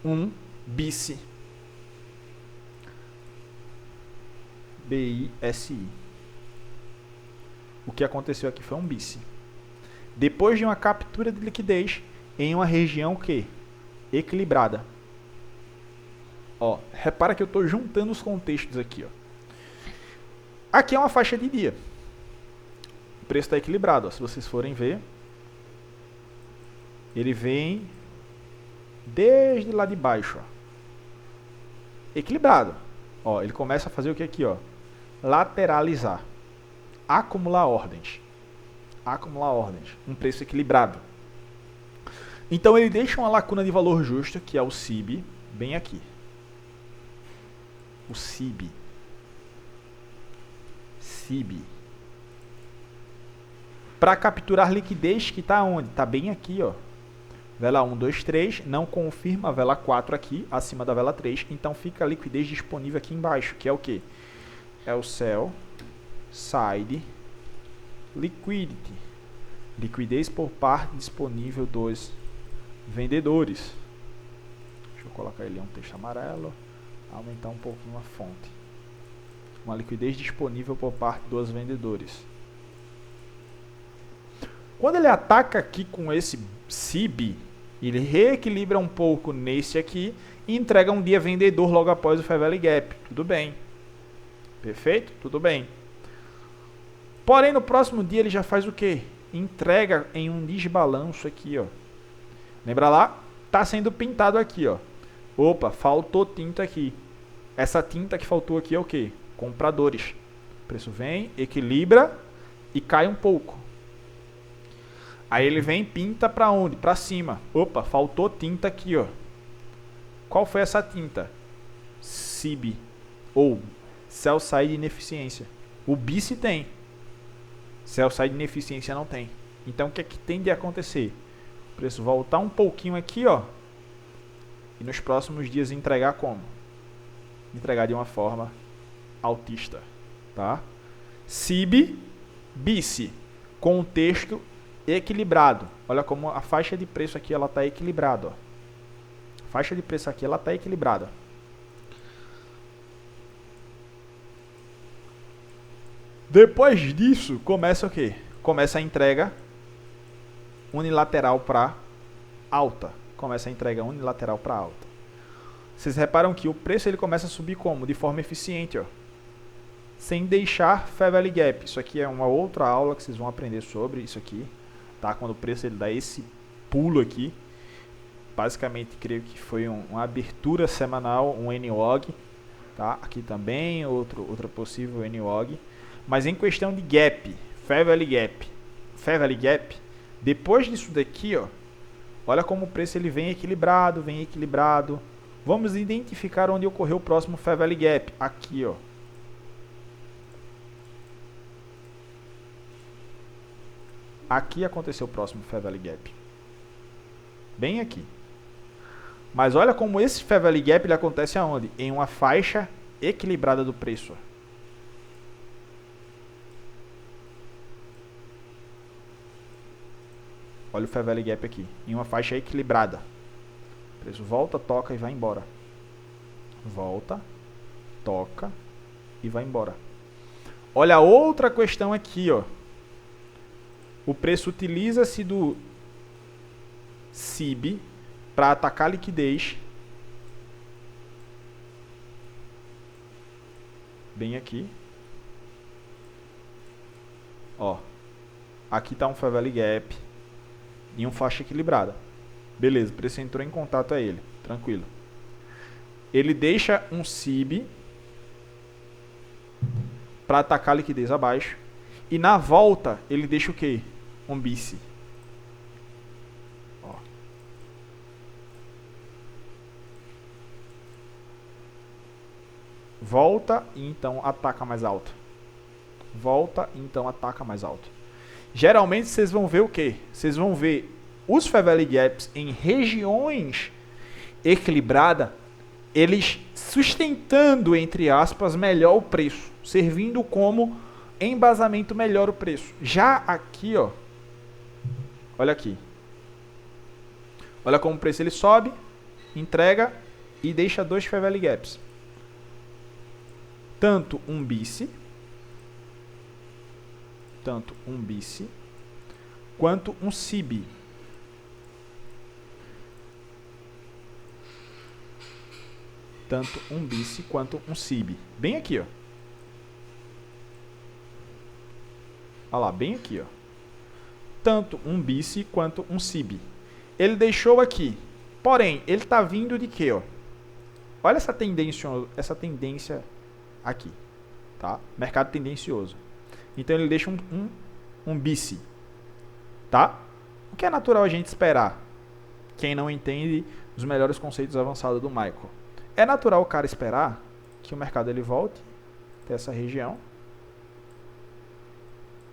Um BISI. BISI. O que aconteceu aqui foi um BISI. Depois de uma captura de liquidez em uma região que? Equilibrada. Ó, repara que eu estou juntando os contextos aqui. Ó. Aqui é uma faixa de dia. O preço está equilibrado. Ó. Se vocês forem ver, ele vem desde lá de baixo. Ó. Equilibrado. Ó, ele começa a fazer o que aqui? Ó? Lateralizar. Acumular ordens. Acumular ordens. Um preço equilibrado. Então ele deixa uma lacuna de valor justo, que é o SIB, bem aqui. O SIB. SIB. Para capturar liquidez, que está onde? Está bem aqui, ó. Vela 1, 2, 3, não confirma a vela 4 aqui, acima da vela 3. Então fica a liquidez disponível aqui embaixo, que é o quê? É o Sell Side Liquidity. Liquidez por parte disponível dos vendedores. Deixa eu colocar ele em um texto amarelo. Aumentar um pouquinho a fonte. Uma liquidez disponível por parte dos vendedores. Quando ele ataca aqui com esse SIB, ele reequilibra um pouco nesse aqui e entrega um dia vendedor logo após o Fair Value Gap. Tudo bem. Perfeito? Tudo bem. Porém, no próximo dia ele já faz o quê? Entrega em um desbalanço aqui, ó. Lembra lá? Tá sendo pintado aqui, ó. Opa, faltou tinta aqui. Essa tinta que faltou aqui é o quê? Compradores. O preço vem, equilibra e cai um pouco. Aí ele vem e pinta para onde? Para cima. Opa, faltou tinta aqui, ó. Qual foi essa tinta? SIB ou Sell Side Ineficiência. O BIC tem. Sell Side Ineficiência não tem. Então o que é que tem de acontecer? O preço voltar um pouquinho aqui, ó. E nos próximos dias entregar como? Entregar de uma forma altista, tá? SIB, BIC, contexto equilibrado. Olha como a faixa de preço aqui ela está equilibrada, ó. A faixa de preço aqui ela está equilibrada. Depois disso, começa o quê? Começa a entrega unilateral para alta. Começa a entrega unilateral para alta. Vocês reparam que o preço ele começa a subir como? De forma eficiente, ó. Sem deixar Fair Value Gap. Isso aqui é uma outra aula que vocês vão aprender sobre isso aqui, tá? Quando o preço ele dá esse pulo aqui. Basicamente, creio que foi uma abertura semanal, um NWOG, tá? Aqui também, outra possível NWOG. Mas em questão de gap, Fair Value Gap, depois disso daqui, ó, olha como o preço ele vem equilibrado. Vamos identificar onde ocorreu o próximo Fair Value Gap. Aqui, ó. Aqui aconteceu o próximo Fair Value Gap. Bem aqui. Mas olha como esse Fair Value Gap ele acontece aonde? Em uma faixa equilibrada do preço, ó. Olha o Fair Value Gap aqui, em uma faixa equilibrada. O preço volta, toca e vai embora. Volta, toca e vai embora. Olha a outra questão aqui, ó. O preço utiliza-se do SIB para atacar a liquidez. Bem aqui. Ó. Aqui está um Fair Value Gap em uma faixa equilibrada. Beleza, o preço entrou em contato a ele. Tranquilo. Ele deixa um SIB para atacar a liquidez abaixo. E na volta, ele deixa o quê? Um BIC. Ó. Volta e então ataca mais alto. Volta e então ataca mais alto. Geralmente vocês vão ver o quê? Vocês vão ver os Fair Value Gaps em regiões equilibradas, eles sustentando, entre aspas, melhor o preço, servindo como embasamento melhor o preço. Já aqui, ó, olha aqui. Olha como o preço ele sobe, entrega e deixa dois Fair Value Gaps. Tanto um BIC, quanto um SIB. Tanto um BIC quanto um SIB. Bem aqui, ó. Olha lá, bem aqui, ó. Tanto um BIC quanto um SIB. Ele deixou aqui. Porém, ele está vindo de quê, ó? Olha essa tendência aqui, tá? Mercado tendencioso. Então ele deixa um BIC, tá? O que é natural a gente esperar? Quem não entende os melhores conceitos avançados do Michael. É natural o cara esperar que o mercado ele volte até essa região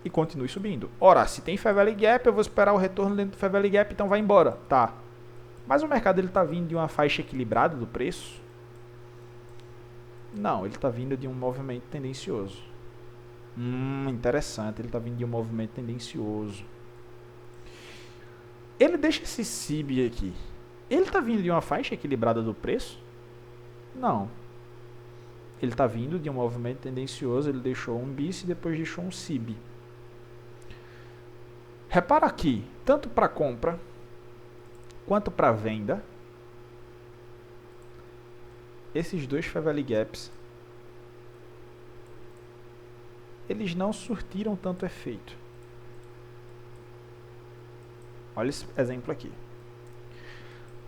e continue subindo. Ora, se tem Fair Value Gap, eu vou esperar o retorno dentro do Fair Value Gap, então vai embora. Tá. Mas o mercado está vindo de uma faixa equilibrada do preço? Não, ele está vindo de um movimento tendencioso. Interessante, ele está vindo de um movimento tendencioso. Ele deixa esse SIB aqui. Ele está vindo de uma faixa equilibrada do preço? Não. Ele está vindo de um movimento tendencioso, ele deixou um BIS e depois deixou um SIB. Repara aqui, tanto para compra quanto para venda, esses dois Fair Value Gaps, eles não surtiram tanto efeito. Olha esse exemplo aqui.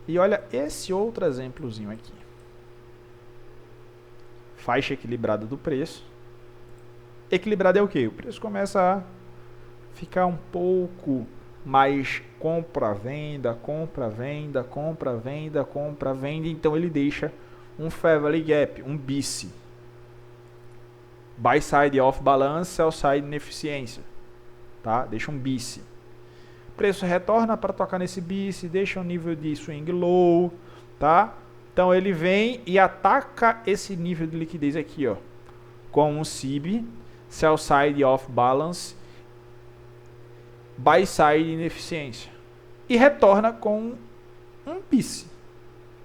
E olha esse outro exemplozinho aqui. Faixa equilibrada do preço. Equilibrado é o quê? O preço começa a ficar um pouco mais compra, venda, compra, venda, compra, venda, compra, venda. Então ele deixa um Fair Value Gap, um BIS. Buy Side Off Balance, Sell Side Ineficiência. Tá? Deixa um BIS. Preço retorna para tocar nesse BIS, deixa um nível de swing low, tá? Então ele vem e ataca esse nível de liquidez aqui, ó, com um SIB, Sell Side Off Balance, Buy Side Ineficiência, e retorna com um BIS.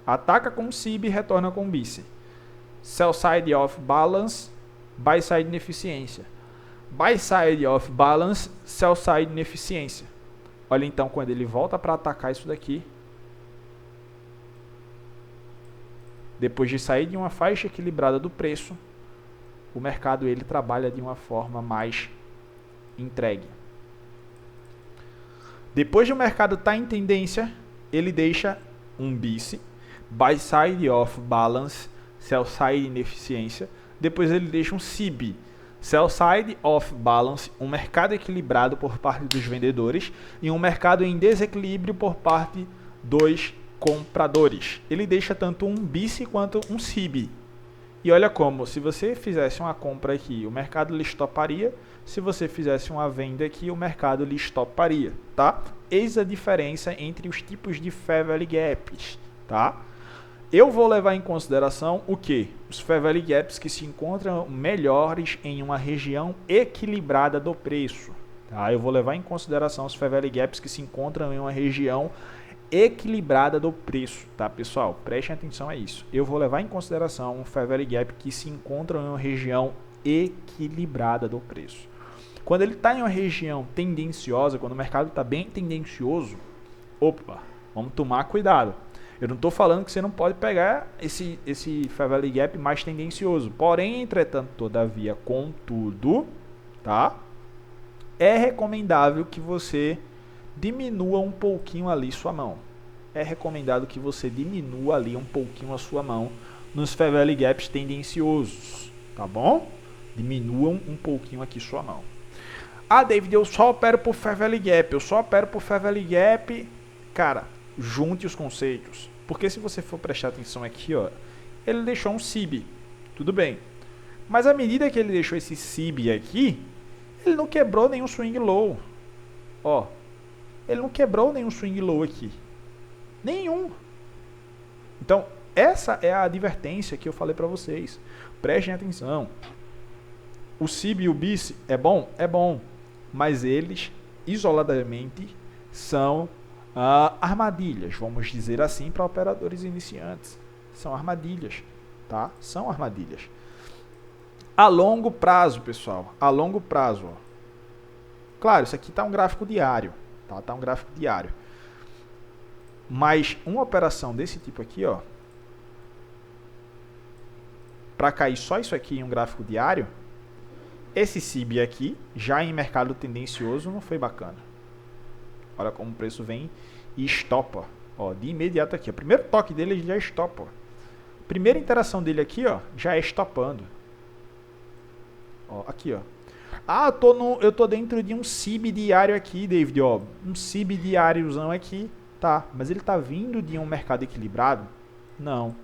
Ataca com um SIB e retorna com um BIS. Sell Side Off Balance, Buy Side Ineficiência. Buy Side Off Balance, Sell Side Ineficiência. Olha então quando ele volta para atacar isso daqui, depois de sair de uma faixa equilibrada do preço, o mercado ele trabalha de uma forma mais entregue. Depois de o mercado estar em tendência, ele deixa um BIS, Buy Side Off Balance, Sell Side Ineficiência. Depois ele deixa um SIB, Sell Side Off Balance, um mercado equilibrado por parte dos vendedores e um mercado em desequilíbrio por parte dos compradores. Ele deixa tanto um BIS quanto um SIB. E olha como, se você fizesse uma compra aqui, o mercado lhe estoparia. Se você fizesse uma venda aqui, o mercado lhe estoparia, tá? Eis a diferença entre os tipos de Fair Value Gaps, tá? Eu vou levar em consideração o que? Os Fair Value Gaps que se encontram melhores em uma região equilibrada do preço. Tá? Eu vou levar em consideração os Fair Value Gaps que se encontram em uma região equilibrada do preço. Tá, pessoal? Prestem atenção a isso. Eu vou levar em consideração um Fair Value Gap que se encontra em uma região equilibrada do preço. Quando ele está em uma região tendenciosa, quando o mercado está bem tendencioso, opa, vamos tomar cuidado. Eu não estou falando que você não pode pegar esse Fair Value Gap mais tendencioso. Porém, entretanto, todavia, contudo, tá? É recomendável que você diminua um pouquinho ali sua mão. É recomendado que você diminua ali um pouquinho a sua mão nos Fair Value Gaps tendenciosos, tá bom? Diminuam um pouquinho aqui sua mão. Ah, David, eu só opero por Fair Value Gap, eu só opero por Fair Value Gap. Cara, junte os conceitos, porque se você for prestar atenção aqui, ó, ele deixou um SIB, tudo bem, mas à medida que ele deixou esse SIB aqui, ele não quebrou nenhum swing low, ó, ele não quebrou nenhum swing low aqui, nenhum. Então essa é a advertência que eu falei para vocês, prestem atenção. O SIB e o BIS é bom, mas eles isoladamente são armadilhas, vamos dizer assim, para operadores iniciantes. São armadilhas, tá? São armadilhas. A longo prazo, pessoal, a longo prazo, ó. Claro, isso aqui está um gráfico diário, tá? Tá um gráfico diário. Mas uma operação desse tipo aqui, ó, para cair só isso aqui em um gráfico diário, esse SIB aqui, já em mercado tendencioso, não foi bacana. Olha como o preço vem e estopa. Ó, de imediato aqui. O primeiro toque dele ele já estopa. Primeira interação dele aqui, ó, já é estopando. Ó, aqui, ó. Ah, eu tô dentro de um SIB diário aqui, David. Ó, um SIB diáriozão aqui. Tá, mas ele está vindo de um mercado equilibrado? Não.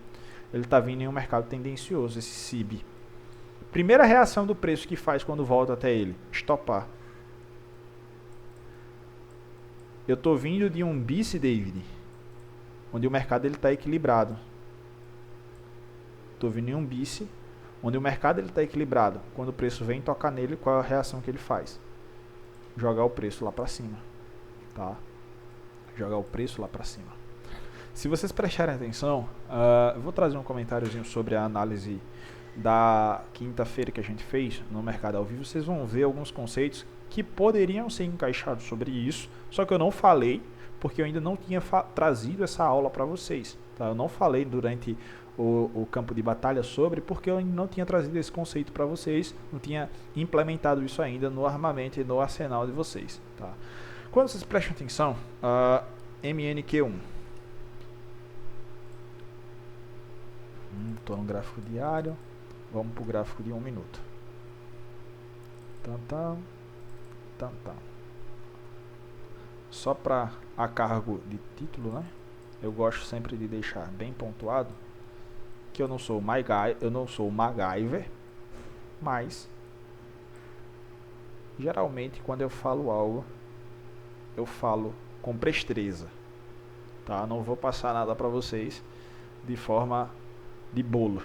Ele está vindo em um mercado tendencioso, esse SIB. Primeira reação do preço que faz quando volta até ele? Estopar. Eu estou vindo de um BIS, David, onde o mercado está equilibrado. Estou vindo em um BIS, onde o mercado está equilibrado. Quando o preço vem tocar nele, qual é a reação que ele faz? Jogar o preço lá para cima. Tá? Jogar o preço lá para cima. Se vocês prestarem atenção, eu vou trazer um comentáriozinho sobre a análise da quinta-feira que a gente fez no Mercado ao Vivo. Vocês vão ver alguns conceitos que poderiam ser encaixados sobre isso, só que eu não falei, porque eu ainda não tinha trazido essa aula para vocês. Tá? Eu não falei durante o campo de batalha sobre, porque eu ainda não tinha trazido esse conceito para vocês, não tinha implementado isso ainda no armamento e no arsenal de vocês. Tá? Quando vocês prestam atenção, MNQ1. Estou no gráfico diário. Vamos para o gráfico de 1 minuto. Só para a cargo de título, né? Eu gosto sempre de deixar bem pontuado que eu não sou MacGyver, mas geralmente quando eu falo algo, eu falo com presteza, tá? Não vou passar nada para vocês de forma de bolo,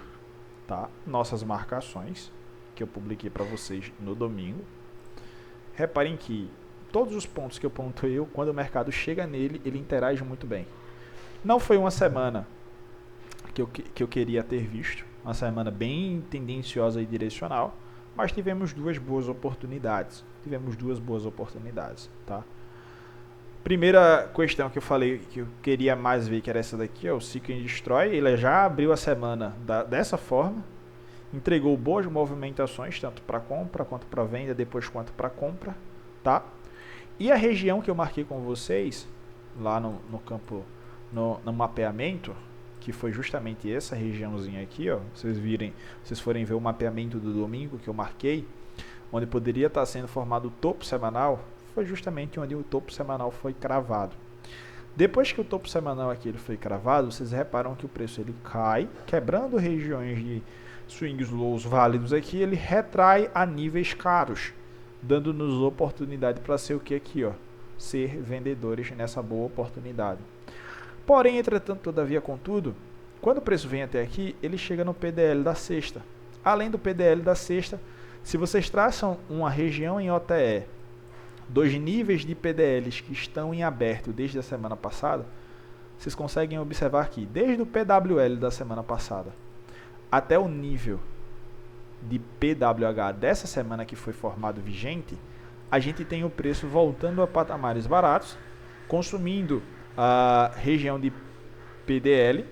tá? Nossas marcações que eu publiquei para vocês no domingo. Reparem que todos os pontos que eu pontuei, quando o mercado chega nele, ele interage muito bem. Não foi uma semana que eu queria ter visto, uma semana bem tendenciosa e direcional, mas tivemos duas boas oportunidades. Tá? Primeira questão que eu falei que eu queria mais ver, que era essa daqui, o Seek and Destroy. Ele já abriu a semana dessa forma, entregou boas movimentações, tanto para compra quanto para venda, depois quanto para compra, tá? E a região que eu marquei com vocês, lá no campo, no mapeamento, que foi justamente essa regiãozinha aqui, ó, vocês forem ver o mapeamento do domingo que eu marquei, onde poderia estar sendo formado o topo semanal, foi justamente onde o topo semanal foi cravado. Depois que o topo semanal aqui ele foi cravado, vocês reparam que o preço ele cai, quebrando regiões de swings lows válidos aqui, ele retrai a níveis caros, dando-nos oportunidade para ser o que aqui, ó, ser vendedores nessa boa oportunidade. Porém, entretanto, todavia, contudo, quando o preço vem até aqui, ele chega no PDL da sexta. Além do PDL da sexta, se vocês traçam uma região em OTE dos níveis de PDLs que estão em aberto desde a semana passada, vocês conseguem observar que desde o PWL da semana passada até o nível de PWH dessa semana que foi formado vigente, a gente tem o preço voltando a patamares baratos, consumindo a região de PDL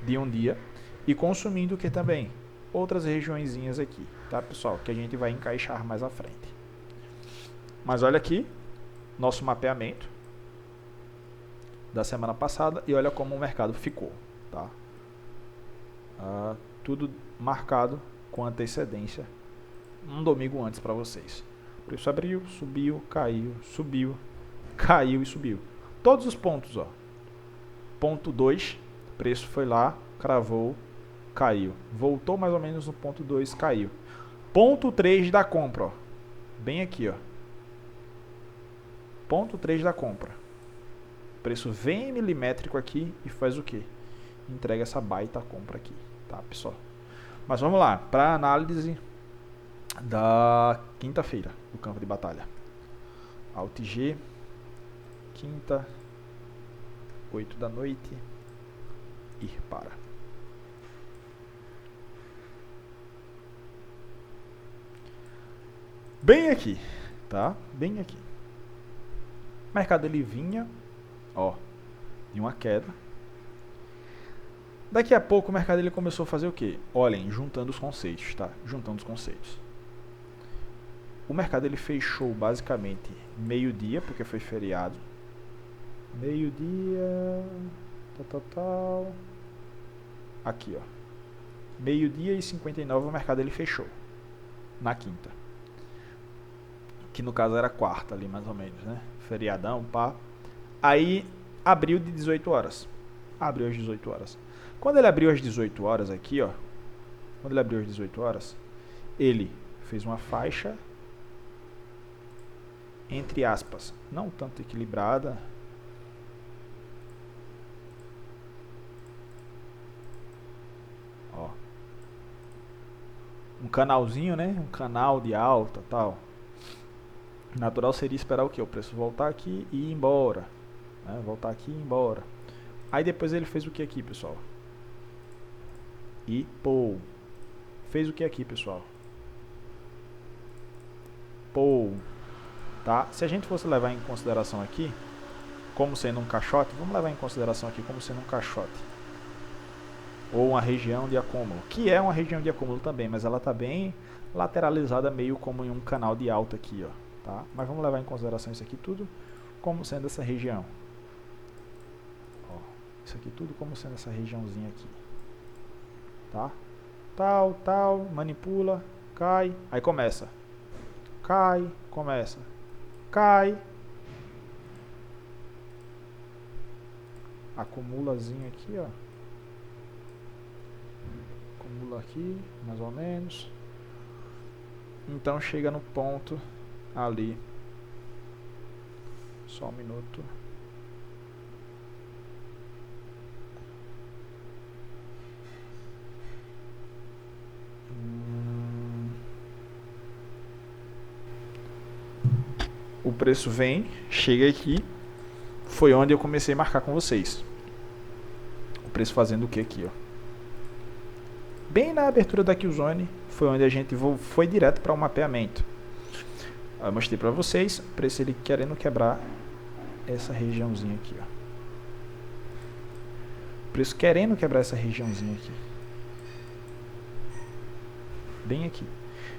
de um dia e consumindo o que também? Outras regiõezinhas aqui, tá, pessoal? Que a gente vai encaixar mais à frente. Mas olha aqui, nosso mapeamento da semana passada e olha como o mercado ficou, tá? Tudo marcado com antecedência um domingo antes para vocês. O preço abriu, subiu, caiu, subiu, caiu e subiu. Todos os pontos, ó. Ponto 2, preço foi lá, cravou, caiu. Voltou mais ou menos no ponto 2, caiu. Ponto 3 da compra, ó. Bem aqui, ó. Ponto 3 da compra. O preço vem milimétrico aqui e faz o quê? Entrega essa baita compra aqui, tá, pessoal? Mas vamos lá, para a análise da quinta-feira do campo de batalha. Alt G, quinta, 8 da noite, ir para. Bem aqui, tá? Bem aqui. O mercado ele vinha, ó, de uma queda. Daqui a pouco o mercado ele começou a fazer o quê? Olhem, juntando os conceitos, tá? Juntando os conceitos. O mercado ele fechou basicamente meio-dia, porque foi feriado. Meio-dia, tal. Aqui, ó. Meio-dia e 59 o mercado ele fechou. Na quinta. Que no caso era quarta ali, mais ou menos, né? Feriadão, pá. Aí abriu de 18 horas. Abriu às 18 horas. Quando ele abriu às 18 horas aqui, ó. Quando ele abriu às 18 horas, ele fez uma faixa, entre aspas, não tanto equilibrada. Ó. Um canalzinho, né? Um canal de alta, tal. Natural seria esperar o quê? O preço voltar aqui e ir embora. Né? Voltar aqui e ir embora. Aí depois ele fez o que aqui, pessoal? E pô. Fez o que aqui, pessoal? Pô. Tá? Se a gente fosse levar em consideração aqui, como sendo um caixote, vamos levar em consideração aqui como sendo um caixote. Ou uma região de acúmulo. Que é uma região de acúmulo também, mas ela está bem lateralizada, meio como em um canal de alta aqui, ó. Tá? Mas vamos levar em consideração isso aqui tudo como sendo essa região. Ó, isso aqui tudo como sendo essa regiãozinha aqui. Tá? Tal, manipula, cai, aí começa. Cai, começa. Cai. Acumulazinho aqui, ó. Acumula aqui, mais ou menos. Então chega no ponto ali. Só um minuto. O preço vem, chega aqui. Foi onde eu comecei a marcar com vocês. O preço fazendo o que aqui, ó? Bem na abertura da Killzone, foi onde a gente foi direto para o mapeamento. Eu mostrei para vocês, o preço ele querendo quebrar essa regiãozinha aqui, ó. O preço querendo quebrar essa regiãozinha aqui. Bem aqui.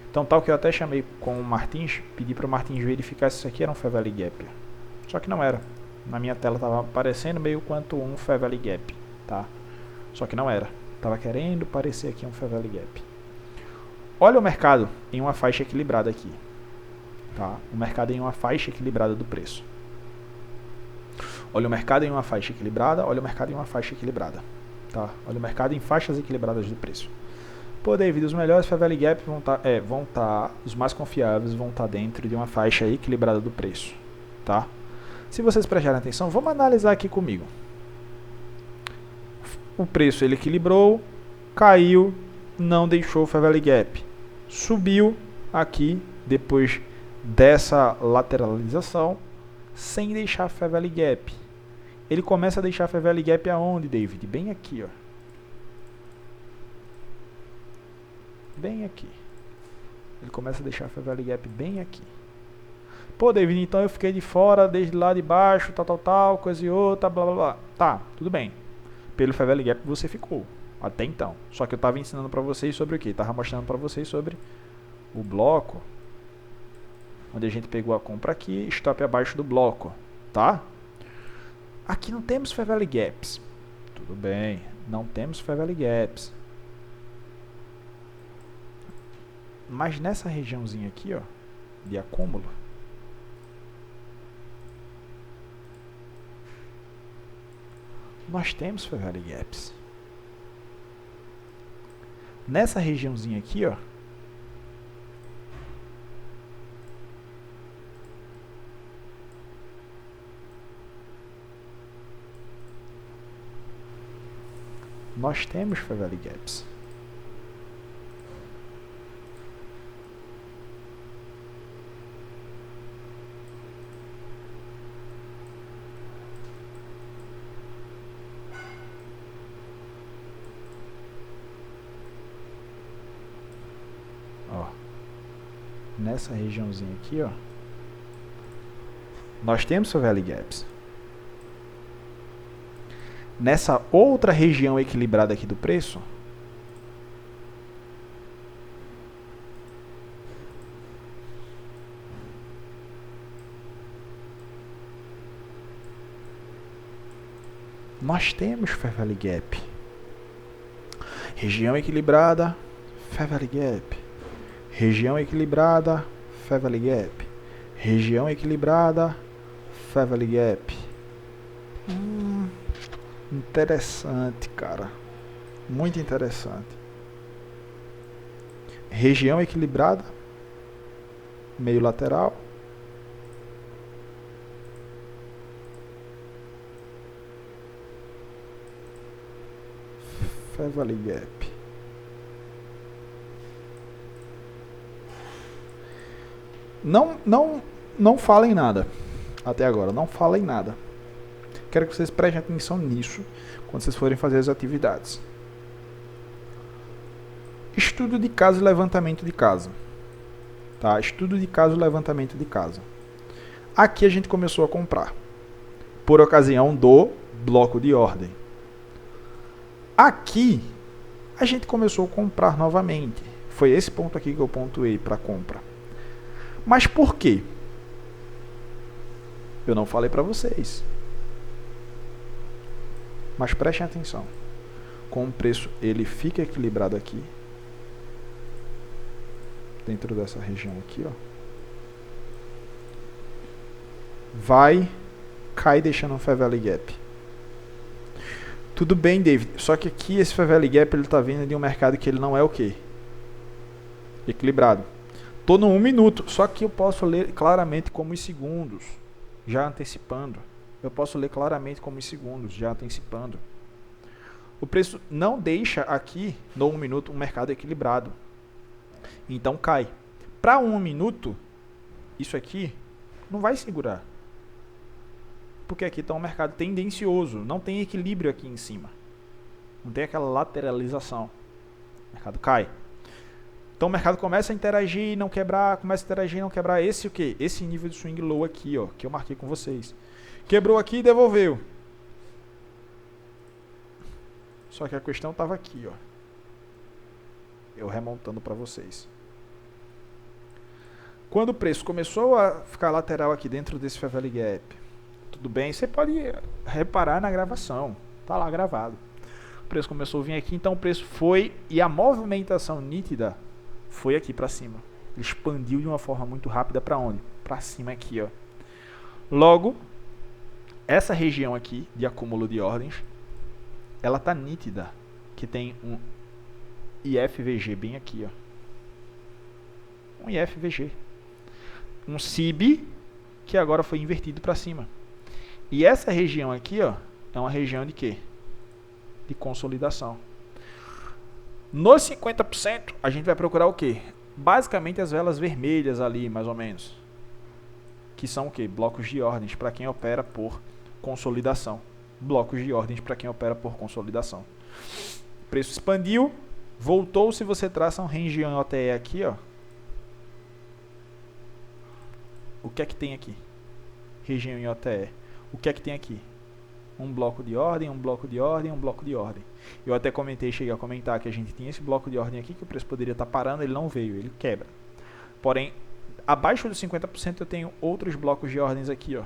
Então tal que eu até chamei com o Martins, pedi para o Martins verificar se isso aqui era um Fair Valley Gap. Só que não era. Na minha tela estava aparecendo meio quanto um Fair Valley Gap, tá? Só que não era. Estava querendo parecer aqui um Fair Valley Gap. Olha o mercado em uma faixa equilibrada aqui. Tá? O mercado em uma faixa equilibrada do preço. Olha o mercado em uma faixa equilibrada, olha o mercado em uma faixa equilibrada. Tá? Olha o mercado em faixas equilibradas do preço. Pô, David, os melhores Fair Valley Gap vão estar, os mais confiáveis vão estar dentro de uma faixa equilibrada do preço. Tá? Se vocês prestarem atenção, vamos analisar aqui comigo. O preço ele equilibrou, caiu, não deixou o Fair Valley Gap. Subiu aqui, depois dessa lateralização, sem deixar Fair Valley Gap. Ele começa a deixar Fair Valley Gap aonde, David? Bem aqui, ó. Bem aqui. Ele começa a deixar Fair Valley Gap bem aqui. Pô, David, então eu fiquei de fora, desde lá de baixo, tal, coisa e outra, blá, blá, blá. Tá, tudo bem. Pelo Fair Valley Gap você ficou, até então. Só que eu estava ensinando para vocês sobre o que? Estava mostrando para vocês sobre o bloco, onde a gente pegou a compra aqui, stop abaixo do bloco, tá? Aqui não temos Fair Valley Gaps. Tudo bem, não temos Fair Valley Gaps. Mas nessa regiãozinha aqui, ó, de acúmulo, nós temos Fair Valley Gaps. Nessa regiãozinha aqui, ó, nós temos Fair Valley Gaps. Ó, nessa regiãozinha aqui, ó, nós temos Fair Valley Gaps. Nessa outra região equilibrada aqui do preço, nós temos Fair Valley Gap. Região equilibrada, Fair Valley Gap. Região equilibrada, Fair Valley Gap. Região equilibrada, Fair Valley Gap. Interessante, cara. Muito interessante. Região equilibrada. Meio lateral. Fair Valley Gap. Não falem nada. Até agora, não falem nada. Quero que vocês prestem atenção nisso quando vocês forem fazer as atividades. Estudo de caso e levantamento de caso. Tá? Estudo de caso e levantamento de caso. Aqui a gente começou a comprar. Por ocasião do bloco de ordem. Aqui a gente começou a comprar novamente. Foi esse ponto aqui que eu pontuei para compra. Mas por quê? Eu não falei para vocês. Mas prestem atenção. Com o preço, ele fica equilibrado aqui. Dentro dessa região aqui, ó. Vai, cai deixando um Fair Valley Gap. Tudo bem, David. Só que aqui esse Fair Valley Gap ele está vindo de um mercado que ele não é o quê? Equilibrado. Tô no 1 minuto, só que eu posso ler claramente como os segundos, já antecipando. Eu posso ler claramente como os segundos, já antecipando. O preço não deixa aqui, no 1 minuto, um mercado equilibrado. Então cai. Para 1 minuto, isso aqui não vai segurar. Porque aqui está um mercado tendencioso, não tem equilíbrio aqui em cima. Não tem aquela lateralização. O mercado cai. Então o mercado começa a interagir e não quebrar, começa a interagir e não quebrar. Esse o quê? Esse nível de swing low aqui, ó, que eu marquei com vocês. Quebrou aqui e devolveu. Só que a questão estava aqui, ó. Eu remontando para vocês. Quando o preço começou a ficar lateral aqui dentro desse Fair Valley Gap, tudo bem, você pode reparar na gravação. Tá lá gravado. O preço começou a vir aqui, então o preço foi e a movimentação nítida foi aqui para cima. Ele expandiu de uma forma muito rápida para onde? Para cima aqui, ó. Logo, essa região aqui de acúmulo de ordens, ela tá nítida, que tem um IFVG bem aqui, ó. Um IFVG. Um CIB que agora foi invertido para cima. E essa região aqui, ó, é uma região de quê? De consolidação. Nos 50%, a gente vai procurar o quê? Basicamente as velas vermelhas ali, mais ou menos. Que são o quê? Blocos de ordens para quem opera por consolidação. Blocos de ordens para quem opera por consolidação. O preço expandiu, voltou. Se você traça um range em OTE aqui, ó. O que é que tem aqui? Região em OTE. O que é que tem aqui? Um bloco de ordem, um bloco de ordem, um bloco de ordem. Eu até comentei, cheguei a comentar que a gente tinha esse bloco de ordem aqui, que o preço poderia estar parando, ele não veio, ele quebra. Porém, abaixo dos 50% eu tenho outros blocos de ordens aqui, ó.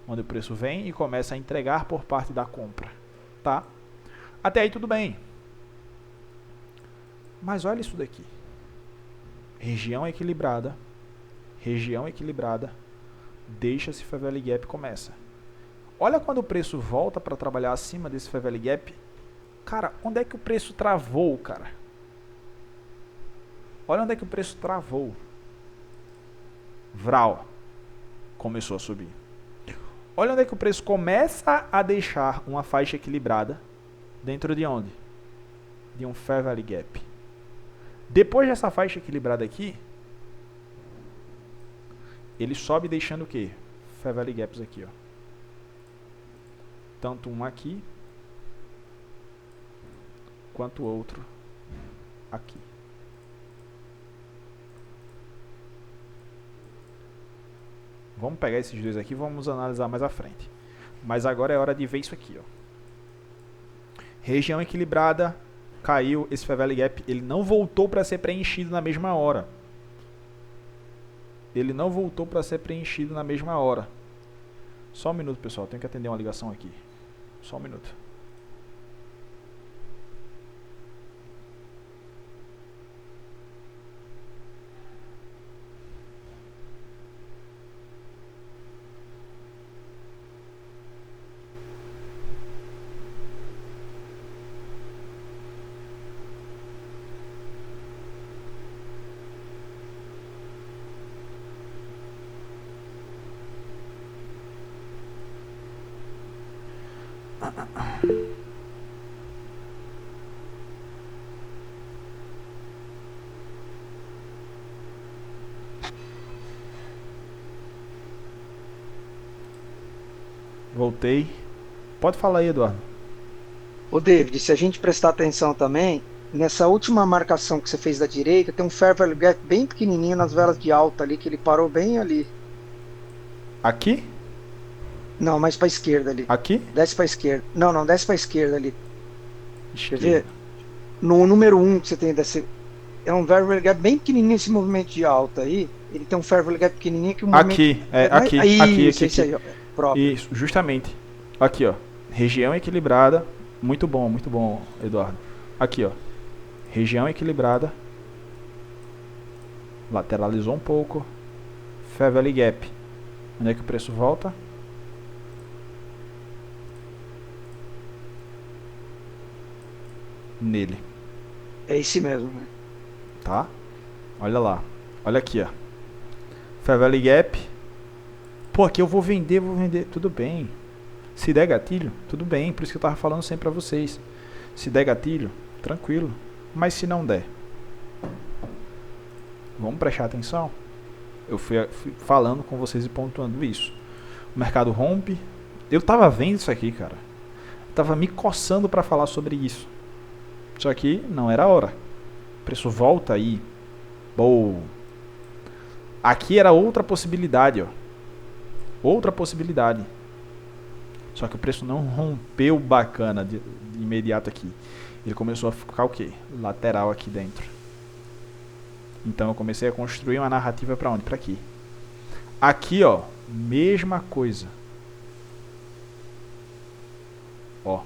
Onde o preço vem e começa a entregar por parte da compra. Tá? Até aí tudo bem. Mas olha isso daqui. Região equilibrada. Região equilibrada. Deixa esse Fair Valley Gap e começa. Olha quando o preço volta para trabalhar acima desse Fair Valley Gap. Cara, onde é que o preço travou, cara? Olha onde é que o preço travou. Vral. Começou a subir. Olha onde é que o preço começa a deixar uma faixa equilibrada. Dentro de onde? De um Fair Valley Gap. Depois dessa faixa equilibrada aqui, ele sobe deixando o quê? Fair Valley Gaps aqui, ó. Tanto um aqui, quanto o outro aqui. Vamos pegar esses dois aqui e vamos analisar mais à frente. Mas agora é hora de ver isso aqui, ó. Região equilibrada, caiu esse Fair Valley Gap, ele não voltou para ser preenchido na mesma hora. Ele não voltou para ser preenchido na mesma hora. Só um minuto, pessoal, tenho que atender uma ligação aqui. Só um minuto. Voltei. Pode falar aí, Eduardo. Ô, David, se a gente prestar atenção também, nessa última marcação que você fez da direita, tem um fair value gap bem pequenininho nas velas de alta ali, que ele parou bem ali. Aqui? Não, mais para a esquerda ali. Aqui? Desce para a esquerda. Não, não, desce para a esquerda ali. Quer Esquerda. ver? No número um que você tem desse, é um fair value gap bem pequenininho esse movimento de alta aí. Ele tem um fair value gap pequenininho que o movimento Aqui, é, é mais... aqui, aqui, Isso, aqui, esse aqui. aí, ó, próprio. Isso, justamente. Aqui, ó. Região equilibrada. Muito bom, Eduardo. Aqui, ó. Região equilibrada. Lateralizou um pouco. Fair Value Gap. Onde é que o preço volta? Nele, É esse mesmo, né? tá? Olha lá. Olha aqui, ó. Fair Value Gap. Pô, aqui eu vou vender. Tudo bem. Se der gatilho, tudo bem. Por isso que eu tava falando sempre pra vocês. Se der gatilho, tranquilo. Mas se não der, vamos prestar atenção. Eu fui falando com vocês e pontuando isso. O mercado rompe. Eu tava vendo isso aqui, cara. Eu tava me coçando para falar sobre isso. Só que não era a hora. O preço volta aí. Boa. Aqui era outra possibilidade, ó. Outra possibilidade. Só que o preço não rompeu bacana de imediato aqui. Ele começou a ficar o quê? Lateral aqui dentro. Então eu comecei a construir uma narrativa para onde? Para aqui. Aqui, ó, mesma coisa. Ó.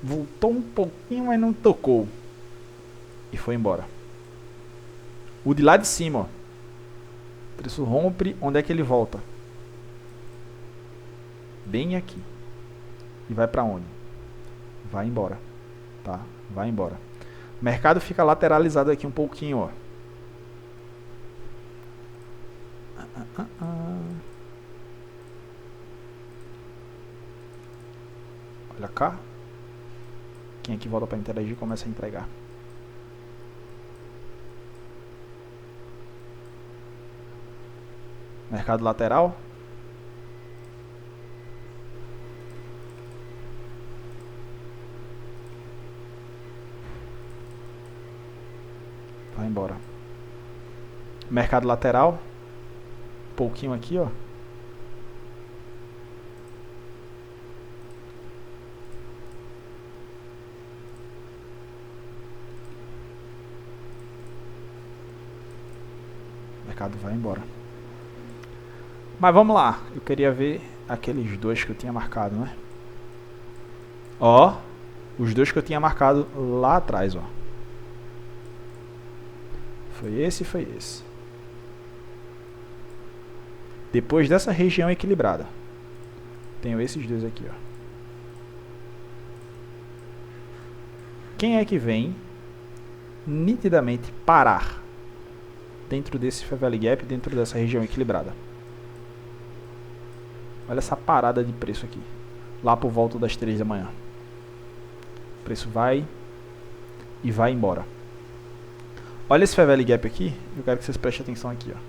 Voltou um pouquinho, mas não tocou. E foi embora. O de lá de cima, ó. O preço rompe, onde é que ele volta? Bem aqui. E vai para onde? Vai embora. Tá? Vai embora. O mercado fica lateralizado aqui um pouquinho, ó. Olha cá. Quem aqui volta para interagir começa a entregar. Mercado lateral. Vai embora. Mercado lateral. Um pouquinho aqui, ó. O mercado vai embora. Mas vamos lá. Eu queria ver aqueles dois que eu tinha marcado, né? Ó. Os dois que eu tinha marcado lá atrás, ó. Foi esse e foi esse. Depois dessa região equilibrada, tenho esses dois aqui, ó. Quem é que vem nitidamente parar dentro desse Fair Value Gap, dentro dessa região equilibrada? Olha essa parada de preço aqui. Lá por volta das 3 da manhã. O preço vai e vai embora. Olha esse Fair Value Gap aqui. Eu quero que vocês prestem atenção aqui, ó.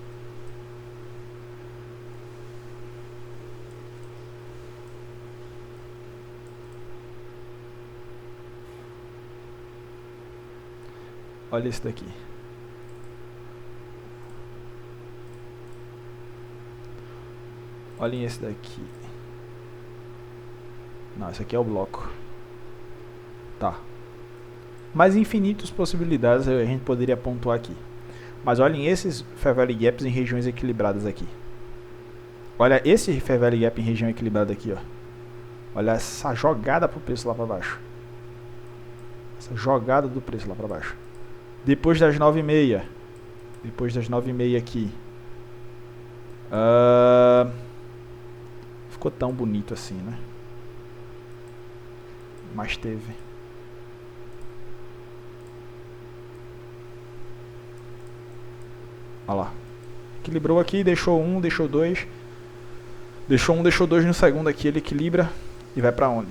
Olha esse daqui. Olhem esse daqui. Não, esse aqui é o bloco. Tá. Mais infinitas possibilidades a gente poderia pontuar aqui. Mas olhem esses Fair Value Gaps em regiões equilibradas aqui. Olha esse Fair Value Gap em região equilibrada aqui, ó. Olha essa jogada pro preço lá para baixo. Essa jogada do preço lá para baixo. Depois das 9h30. Depois das 9h30 aqui. Ficou tão bonito assim, né? Mas teve. Olha lá. Equilibrou aqui, deixou um, deixou dois. Deixou um, deixou dois no segundo aqui, ele equilibra. e vai para onde?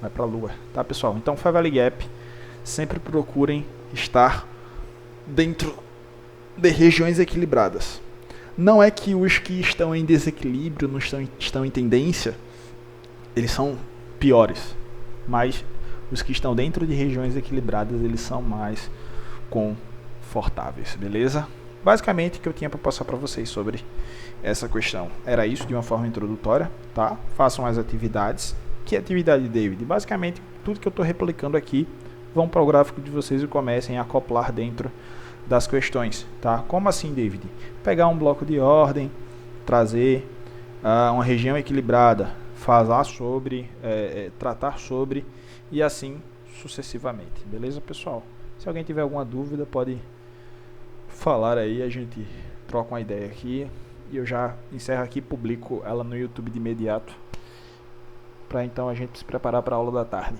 Vai para a Lua, tá, pessoal? Então, Fair Valley Gap, sempre procurem estar dentro de regiões equilibradas. Não é que os que estão em desequilíbrio, não estão em tendência, eles são piores, mas os que estão dentro de regiões equilibradas, eles são mais confortáveis, beleza? Basicamente, o que eu tinha para passar para vocês sobre essa questão era isso, de uma forma introdutória, tá? Façam as atividades. Que atividade, David? Basicamente, tudo que eu estou replicando aqui, vão para o gráfico de vocês e comecem a acoplar dentro das questões, tá? Como assim, David? Pegar um bloco de ordem, trazer uma região equilibrada, falar sobre, tratar sobre e assim sucessivamente, beleza, pessoal? Se alguém tiver alguma dúvida, pode falar aí, a gente troca uma ideia aqui e eu já encerro aqui e publico ela no YouTube de imediato, para então a gente se preparar para a aula da tarde.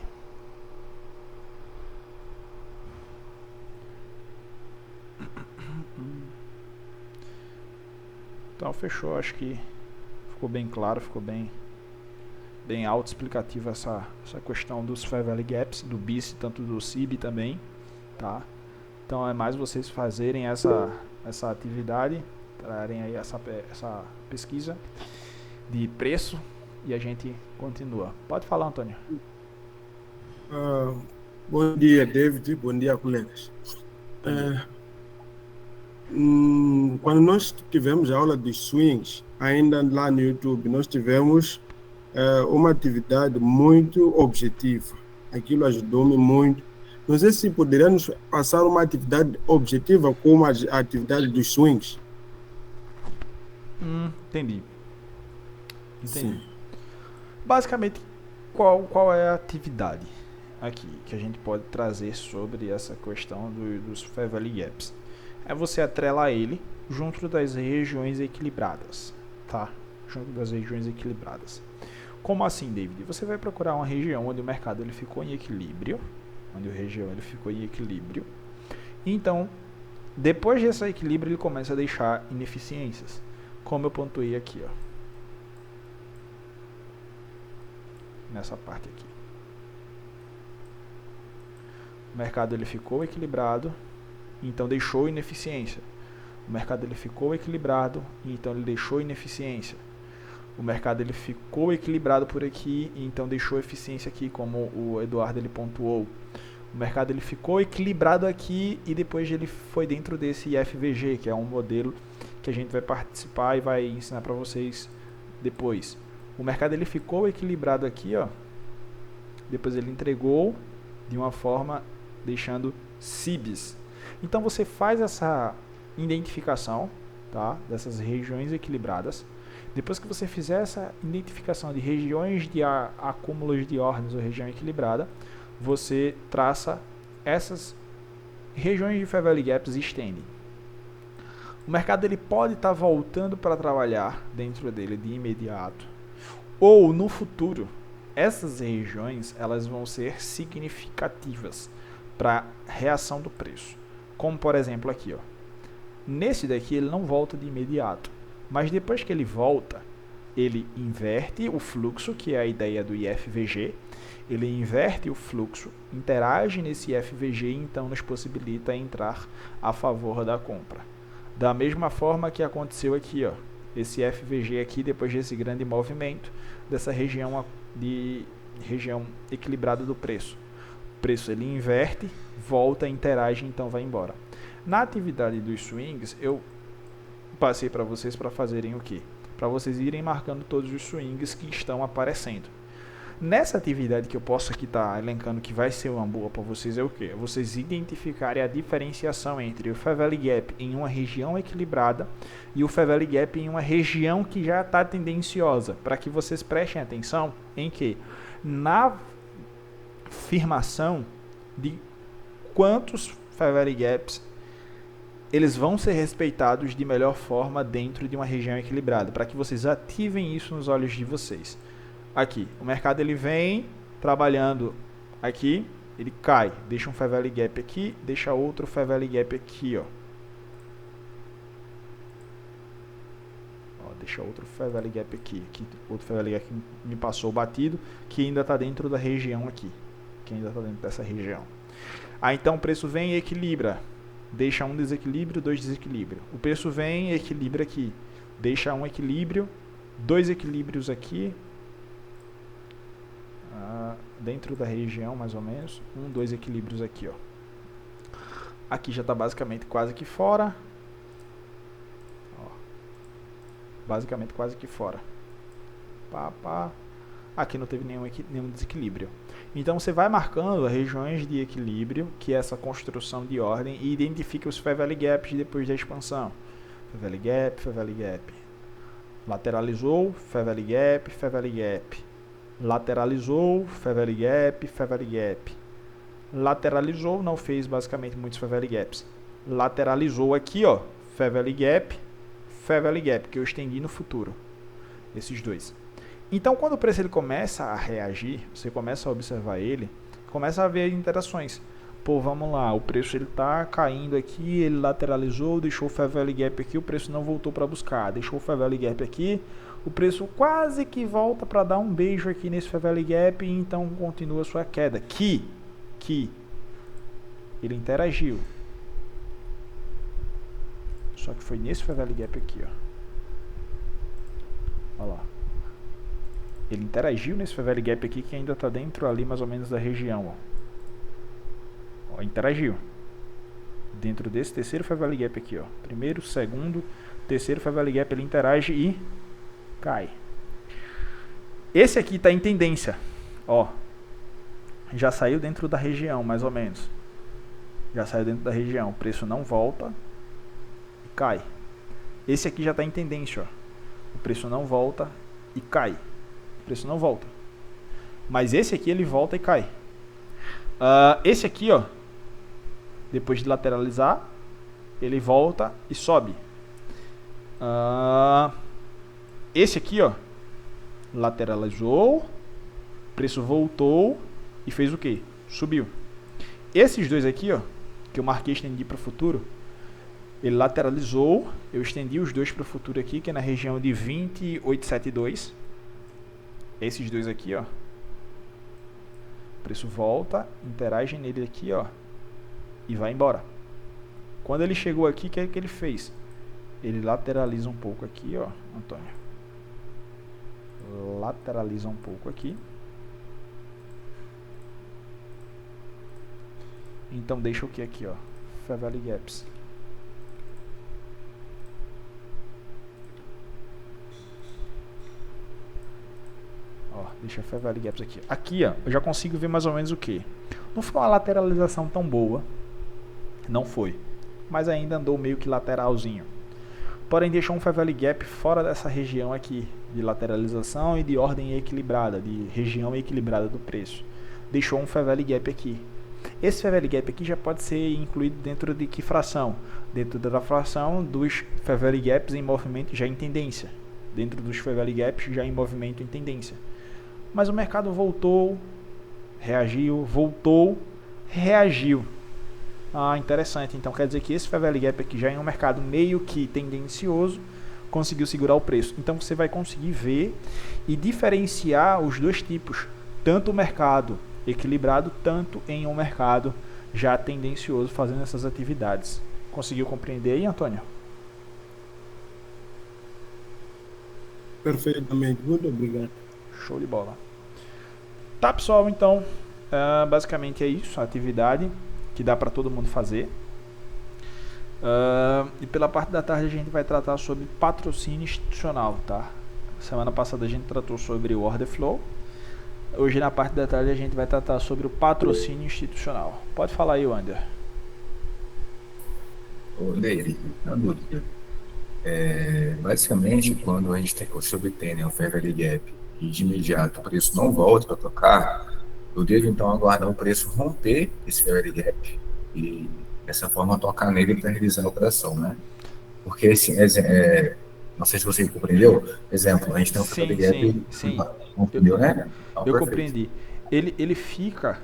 Então fechou, acho que ficou bem claro, ficou bem autoexplicativo essa questão dos Fair Valley Gaps, do BIS, tanto do CIB também, tá? Então é mais vocês fazerem essa atividade, trarem aí essa pesquisa de preço e a gente continua. Pode falar, Antônio. Bom dia, David. Bom dia, colegas. Quando nós tivemos a aula de swings, ainda lá no YouTube, nós tivemos uma atividade muito objetiva. Aquilo ajudou-me muito. Não sei se poderíamos passar uma atividade objetiva como a atividade dos swings. Entendi. Sim. Basicamente, qual é a atividade aqui que a gente pode trazer sobre essa questão dos Fair Valley Gaps? É você atrelar ele junto das regiões equilibradas, tá? Junto das regiões equilibradas. Como assim, David? Você vai procurar uma região onde o mercado ele ficou em equilíbrio, Então, depois desse equilíbrio, ele começa a deixar ineficiências, como eu pontuei aqui, ó. Nessa parte aqui. O mercado ele ficou equilibrado, então deixou ineficiência. O mercado ele ficou equilibrado, então ele deixou ineficiência. O mercado ele ficou equilibrado por aqui, então deixou eficiência aqui, como o Eduardo ele pontuou. O mercado ele ficou equilibrado aqui e depois ele foi dentro desse IFVG, que é um modelo que a gente vai participar e vai ensinar para vocês depois. O mercado ele ficou equilibrado aqui, ó. Depois ele entregou de uma forma deixando CIBs. Então você faz essa identificação, tá, dessas regiões equilibradas. Depois que você fizer essa identificação de regiões de acúmulos de ordens ou região equilibrada, você traça essas regiões de Fair Valley Gaps e estende. O mercado ele pode estar voltando para trabalhar dentro dele de imediato, ou no futuro. Essas regiões elas vão ser significativas para a reação do preço. Como por exemplo aqui, ó. Nesse daqui ele não volta de imediato, mas depois que ele volta, ele inverte o fluxo, que é a ideia do IFVG. Ele inverte o fluxo, interage nesse IFVG e então nos possibilita entrar a favor da compra. Da mesma forma que aconteceu aqui, ó, esse IFVG aqui, depois desse grande movimento, dessa região equilibrada do preço. O preço ele inverte, volta, interage, então vai embora. Na atividade dos swings, eu passei para vocês para fazerem o quê? Para vocês irem marcando todos os swings que estão aparecendo. Nessa atividade que eu posso aqui estar elencando que vai ser uma boa para vocês é o quê? Vocês identificarem a diferenciação entre o Fair Valley Gap em uma região equilibrada e o Fair Valley Gap em uma região que já está tendenciosa, para que vocês prestem atenção em que na afirmação de quantos Fair Valley Gaps eles vão ser respeitados de melhor forma dentro de uma região equilibrada, para que vocês ativem isso nos olhos de vocês. Aqui, o mercado ele vem trabalhando aqui, ele cai, deixa um Fair Valley Gap aqui, deixa outro Fair Valley Gap aqui, ó. deixa outro Fair Value Gap aqui, outro Fair Value Gap que me passou batido, que ainda está dentro da região aqui, que ainda está dentro dessa região. Aí então o preço vem e equilibra, deixa um desequilíbrio, dois desequilíbrio. O preço vem e equilibra aqui, deixa um equilíbrio, dois equilíbrios aqui, dentro da região mais ou menos, dois equilíbrios aqui, ó. Aqui já está basicamente quase que fora, ó, basicamente quase que fora. Aqui não teve nenhum desequilíbrio. Então você vai marcando as regiões de equilíbrio, que é essa construção de ordem, e identifica os Fair Value Gaps depois da expansão. Fair Value Gap, Fair Value Gap. Lateralizou, Fair Value Gap, Fair Value Gap. Lateralizou, Fair Value Gap, Fair Value Gap. Lateralizou, não fez basicamente muitos Fair Value Gaps. Lateralizou aqui, ó, Fair Value Gap, que eu estendi no futuro. Esses dois. Então, quando o preço ele começa a reagir, você começa a observar ele, começa a ver interações. Pô, vamos lá, o preço ele tá caindo aqui, ele lateralizou, deixou o Fair Value Gap aqui, o preço não voltou para buscar, deixou o Fair Value Gap aqui, o preço quase que volta para dar um beijo aqui nesse Fair Value Gap e então continua a sua queda. Que ele interagiu. Só que foi nesse Fair Value Gap aqui, ó. Olha lá. Ele interagiu nesse Fair Value Gap aqui que ainda está dentro ali mais ou menos da região, ó. Interagiu. Dentro desse terceiro Fair Value Gap aqui, ó. Primeiro, segundo, terceiro Fair Value Gap, ele interage e cai. Esse aqui está em tendência, ó. Já saiu dentro da região, mais ou menos. Já saiu dentro da região. O preço não volta e cai. Esse aqui já está em tendência, ó. O preço não volta e cai. O preço não volta. Mas esse aqui ele volta e cai. Esse aqui, ó, depois de lateralizar, ele volta e sobe. Esse aqui, ó, lateralizou, preço voltou e fez o que? Subiu. Esses dois aqui, ó, que eu marquei e estendi para o futuro, ele lateralizou, eu estendi os dois para o futuro aqui, que é na região de 2872. Esses dois aqui, ó, o preço volta, interage nele aqui, ó, e vai embora. Quando ele chegou aqui, o que é que ele fez? Ele lateraliza um pouco aqui, ó, Antônio. Lateraliza um pouco aqui. Então deixa o que aqui, ó? Fair Value Gaps. Ó, deixa Fair Value Gaps aqui. Aqui, ó, eu já consigo ver mais ou menos o que. Não foi uma lateralização tão boa. Não foi. Mas ainda andou meio que lateralzinho. Porém, deixou um Fair Value Gap fora dessa região aqui de lateralização e de ordem equilibrada, de região equilibrada do preço. Deixou um Fair Value Gap aqui. Esse Fair Value Gap aqui já pode ser incluído dentro de que fração? Dentro da fração dos Fair Value Gaps em movimento já em tendência. Dentro dos Fair Value Gaps já em movimento em tendência. Mas o mercado voltou, reagiu, voltou, reagiu. Interessante. Então quer dizer que esse Fair Value Gap aqui já em um mercado meio que tendencioso conseguiu segurar o preço. Então você vai conseguir ver e diferenciar os dois tipos, tanto o mercado equilibrado, tanto em um mercado já tendencioso fazendo essas atividades. Conseguiu compreender aí, Antônio? Perfeitamente, muito obrigado. Show de bola. Tá, pessoal, então basicamente é isso, a atividade que dá para todo mundo fazer. E pela parte da tarde a gente vai tratar sobre patrocínio institucional, tá? Semana passada a gente tratou sobre o order flow. Hoje na parte da tarde a gente vai tratar sobre o patrocínio institucional. Pode falar aí, Wander. David, na dúvida. Basicamente, quando a gente obtém um Fair Value Gap e de imediato o preço não volta para tocar, eu devo então aguardar o preço romper esse Fair Value Gap e dessa forma tocar nele para realizar a operação, né? Porque assim, não sei se você compreendeu. Exemplo, a gente tem um Fair Value Gap. Sim. Compreendeu, né? Eu compreendi. Ele fica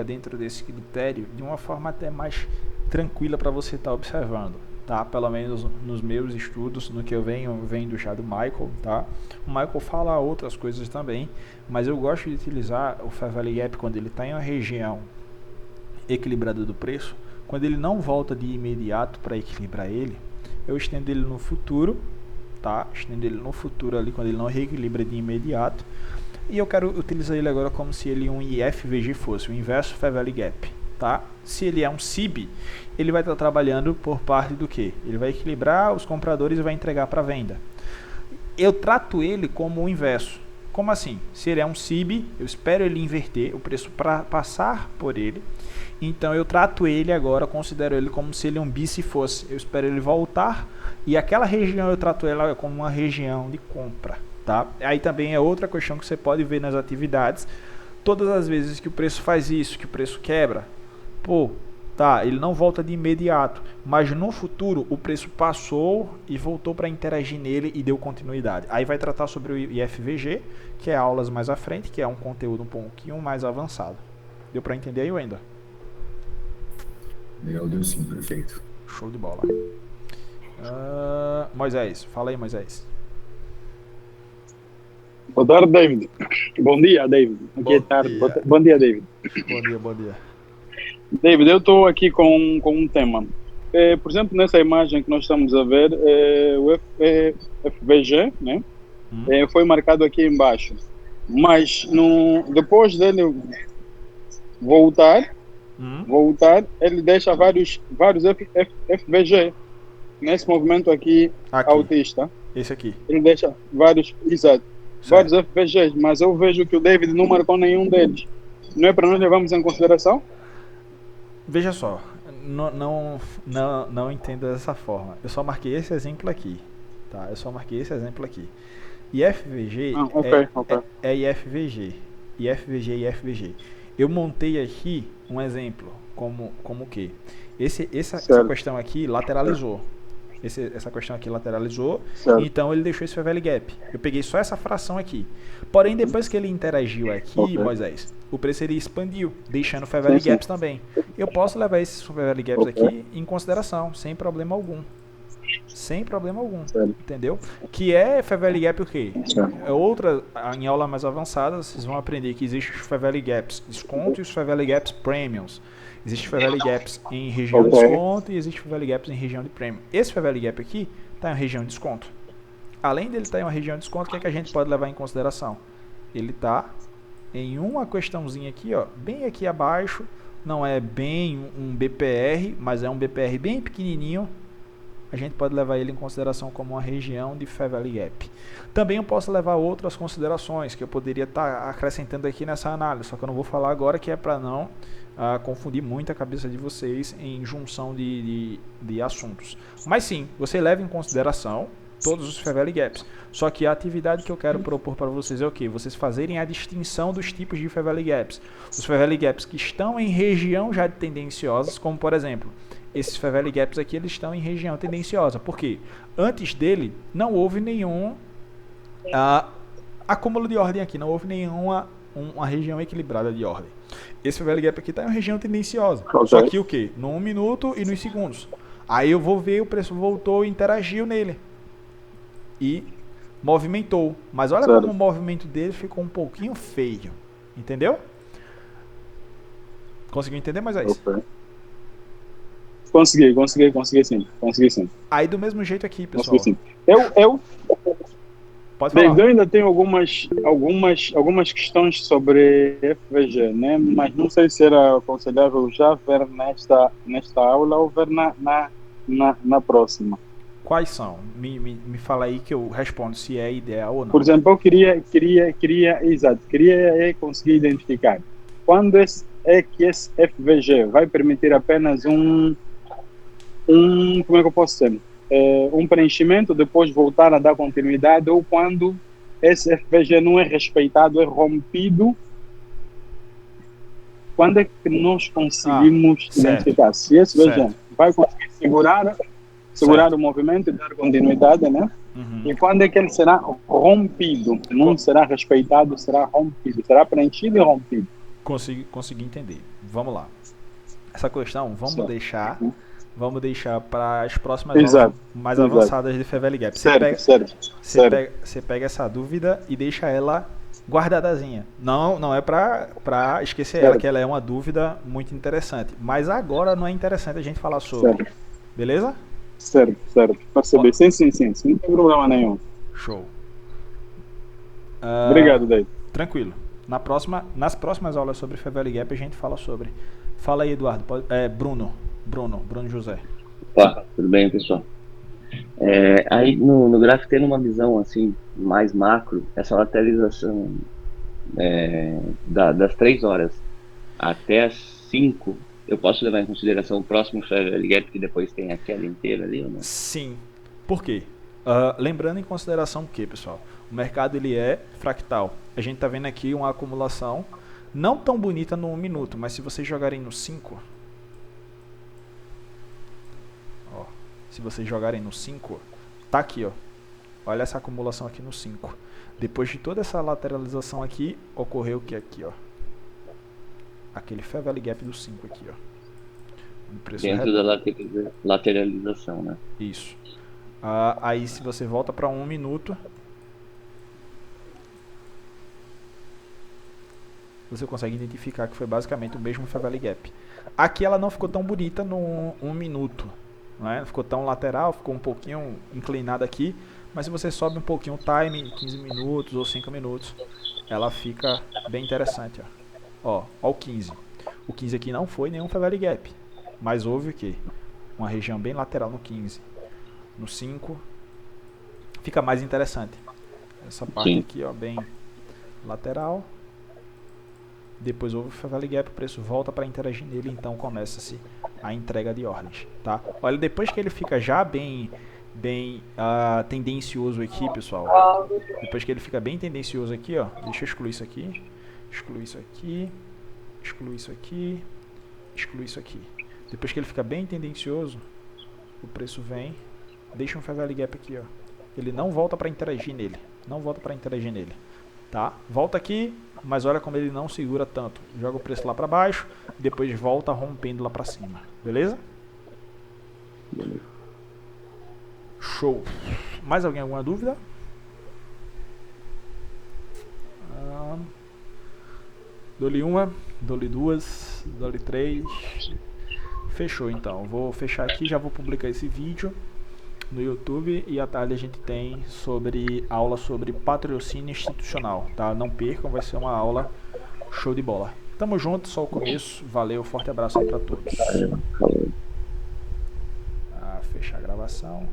dentro desse critério de uma forma até mais tranquila para você estar observando. tá? Pelo menos nos meus estudos, no que eu venho vendo já do Michael, tá? O Michael fala outras coisas também, mas eu gosto de utilizar o Fair Value Gap quando ele está em uma região equilibrada do preço. Quando ele não volta de imediato para equilibrar ele, eu estendo ele no futuro, tá? Estendo ele no futuro ali, quando ele não reequilibra de imediato. E eu quero utilizar ele agora como se ele um IFVG fosse, o Inverso Fair Value Gap, tá? Se ele é um CIB, ele vai estar trabalhando por parte do que? Ele vai equilibrar os compradores e vai entregar para venda. Eu trato ele como o inverso. Como assim? Se ele é um CIB, eu espero ele inverter o preço para passar por ele. Então eu trato ele agora, considero ele como se ele um BIC fosse. Eu espero ele voltar e aquela região eu trato ela como uma região de compra, tá? Aí também é outra questão que você pode ver nas atividades. Todas as vezes que o preço faz isso, que o preço quebra, pô, tá, ele não volta de imediato, mas no futuro o preço passou e voltou para interagir nele e deu continuidade. Aí vai tratar sobre o IFVG, que é aulas mais à frente, que é um conteúdo um pouquinho mais avançado. Deu para entender aí, Wendel? Deu sim, perfeito. Show de bola. Moisés, fala aí, Moisés. Boa tarde, David. Bom dia, David. Aqui é tarde. Bom dia, David. Bom dia. David, eu estou aqui com um tema. Por exemplo, nessa imagem que nós estamos a ver, o FVG, né? Foi marcado aqui embaixo. Mas depois dele voltar, ele deixa vários FVG. Nesse movimento aqui autista. Esse aqui. Ele deixa vários, exato, vários FVGs, mas eu vejo que o David não marcou nenhum deles. Não é para nós levarmos em consideração? Veja só, não entenda dessa forma. Eu só marquei esse exemplo aqui, tá? IFVG é IFVG. IFVG e IFVG. Eu montei aqui um exemplo, como o quê? Essa questão aqui lateralizou. Essa questão aqui lateralizou, então ele deixou esse Fair Value Gap. Eu peguei só essa fração aqui. Porém, depois que ele interagiu aqui, Moisés, o preço ele expandiu, deixando o Fair Value Gaps também. Eu posso levar esses Fair Value Gaps aqui em consideração, sem problema algum. Entendeu? Que é Fair Value Gap o quê? Em aula mais avançada, vocês vão aprender que existe os Fair Value Gaps desconto e os Fair Value Gaps premiums. Existe Fair Value Gaps em região de desconto e existe Fair Value Gaps em região de premium. Esse Fair Value Gap aqui está em região de desconto. Além dele estar em uma região de desconto, o que a gente pode levar em consideração? Ele está em uma questãozinha aqui, ó, bem aqui abaixo. Não é bem um BPR, mas é um BPR bem pequenininho. A gente pode levar ele em consideração como uma região de Fair Value Gap. Também eu posso levar outras considerações que eu poderia estar acrescentando aqui nessa análise, só que eu não vou falar agora, que é para não confundir muito a cabeça de vocês em junção de assuntos. Mas sim, você leva em consideração todos os Fair Value Gaps. Só que a atividade que eu quero propor para vocês é o quê? Vocês fazerem a distinção dos tipos de Fair Value Gaps. Os Fair Value Gaps que estão em região já de tendenciosas, como por exemplo, esses Fair Value Gaps aqui, eles estão em região tendenciosa. Por quê? Antes dele, não houve nenhum acúmulo de ordem aqui, não houve nenhuma uma região equilibrada de ordem. Esse Fair Value Gap aqui está em uma região tendenciosa. Só que o quê? No 1 minuto e nos segundos. Aí eu vou ver, o preço voltou e interagiu nele. E movimentou. Mas olha como o movimento dele ficou um pouquinho feio. Entendeu? Conseguiu entender, mas é isso? Consegui sim. Aí do mesmo jeito aqui, pessoal. Consegui sim. Pode falar. Eu ainda tenho algumas questões sobre FVG, né? Mas não sei se era aconselhável já ver nesta aula ou ver na próxima. Quais são? Me fala aí que eu respondo se é ideal ou não. Por exemplo, eu queria conseguir identificar quando que esse FVG vai permitir apenas como é que eu posso dizer? Um preenchimento, depois voltar a dar continuidade, ou quando esse FVG não é respeitado, é rompido. Quando é que nós conseguimos identificar se esse FVG vai conseguir segurar o movimento e dar continuidade, né? E quando é que ele será rompido? Não será respeitado, será rompido, será preenchido e rompido. Consegui entender. Vamos lá. Essa questão, vamos deixar vamos deixar para as próximas Exato, aulas mais exato. avançadas de Fair Value Gap. Você pega essa dúvida e deixa ela guardadazinha. Não é para esquecer ela, Certo. que ela é uma dúvida muito interessante. Mas agora não é interessante a gente falar sobre. Certo. Beleza? Certo. Percebi. Sim. Não tem problema nenhum. Show. Obrigado, David. Tranquilo. Nas próximas aulas sobre Fair Value Gap a gente fala sobre. Fala aí, Eduardo. Bruno José. Opa, tudo bem, pessoal? Aí no gráfico, tendo uma visão assim mais macro, essa lateralização das 3 horas até as 5, eu posso levar em consideração o próximo Fair Value Gap, que depois tem a queda inteira ali, ou não? Sim. Por quê? Lembrando em consideração que, pessoal, o mercado ele é fractal. A gente está vendo aqui uma acumulação não tão bonita no 1 minuto, mas se vocês jogarem no 5, se vocês jogarem no 5, tá aqui, ó. Olha essa acumulação aqui no 5. Depois de toda essa lateralização aqui, ocorreu o que aqui, ó? Aquele Fair Value Gap do 5 aqui, ó. O preço Dentro da lateralização, né? Isso. Aí se você volta para 1 minuto, você consegue identificar que foi basicamente o mesmo Fair Value Gap. Aqui ela não ficou tão bonita no 1 minuto. Não é? Ficou tão lateral, ficou um pouquinho inclinada aqui, mas se você sobe um pouquinho o time, 15 minutos ou 5 minutos, ela fica bem interessante. Ó, o 15. O 15 aqui não foi nenhum Fair Value Gap, mas houve o quê? Uma região bem lateral no 15. No 5 fica mais interessante. Essa parte Sim. aqui, ó, bem lateral. Depois houve o Fair Value Gap, o preço volta para interagir nele, então começa-se a entrega de ordens, tá? Olha, depois que ele fica já bem tendencioso aqui, pessoal. Depois que ele fica bem tendencioso aqui, ó, deixa eu excluir isso aqui, excluir isso aqui, excluir isso aqui, excluir isso aqui. Depois que ele fica bem tendencioso, o preço vem, deixa um Fair Value Gap aqui, ó. Ele não volta para interagir nele, tá? Volta aqui, mas olha como ele não segura tanto. Joga o preço lá para baixo, depois volta rompendo lá para cima. Beleza? Show. Mais alguém alguma dúvida? Dou-lhe uma, dou-lhe duas, dou-lhe três. Fechou então. Vou fechar aqui, já vou publicar esse vídeo no YouTube e à tarde a gente tem aula sobre patrocínio institucional, tá? Não percam, vai ser uma aula show de bola. Tamo junto, só o começo. Valeu, forte abraço aí pra todos. Falou. Fechar a gravação.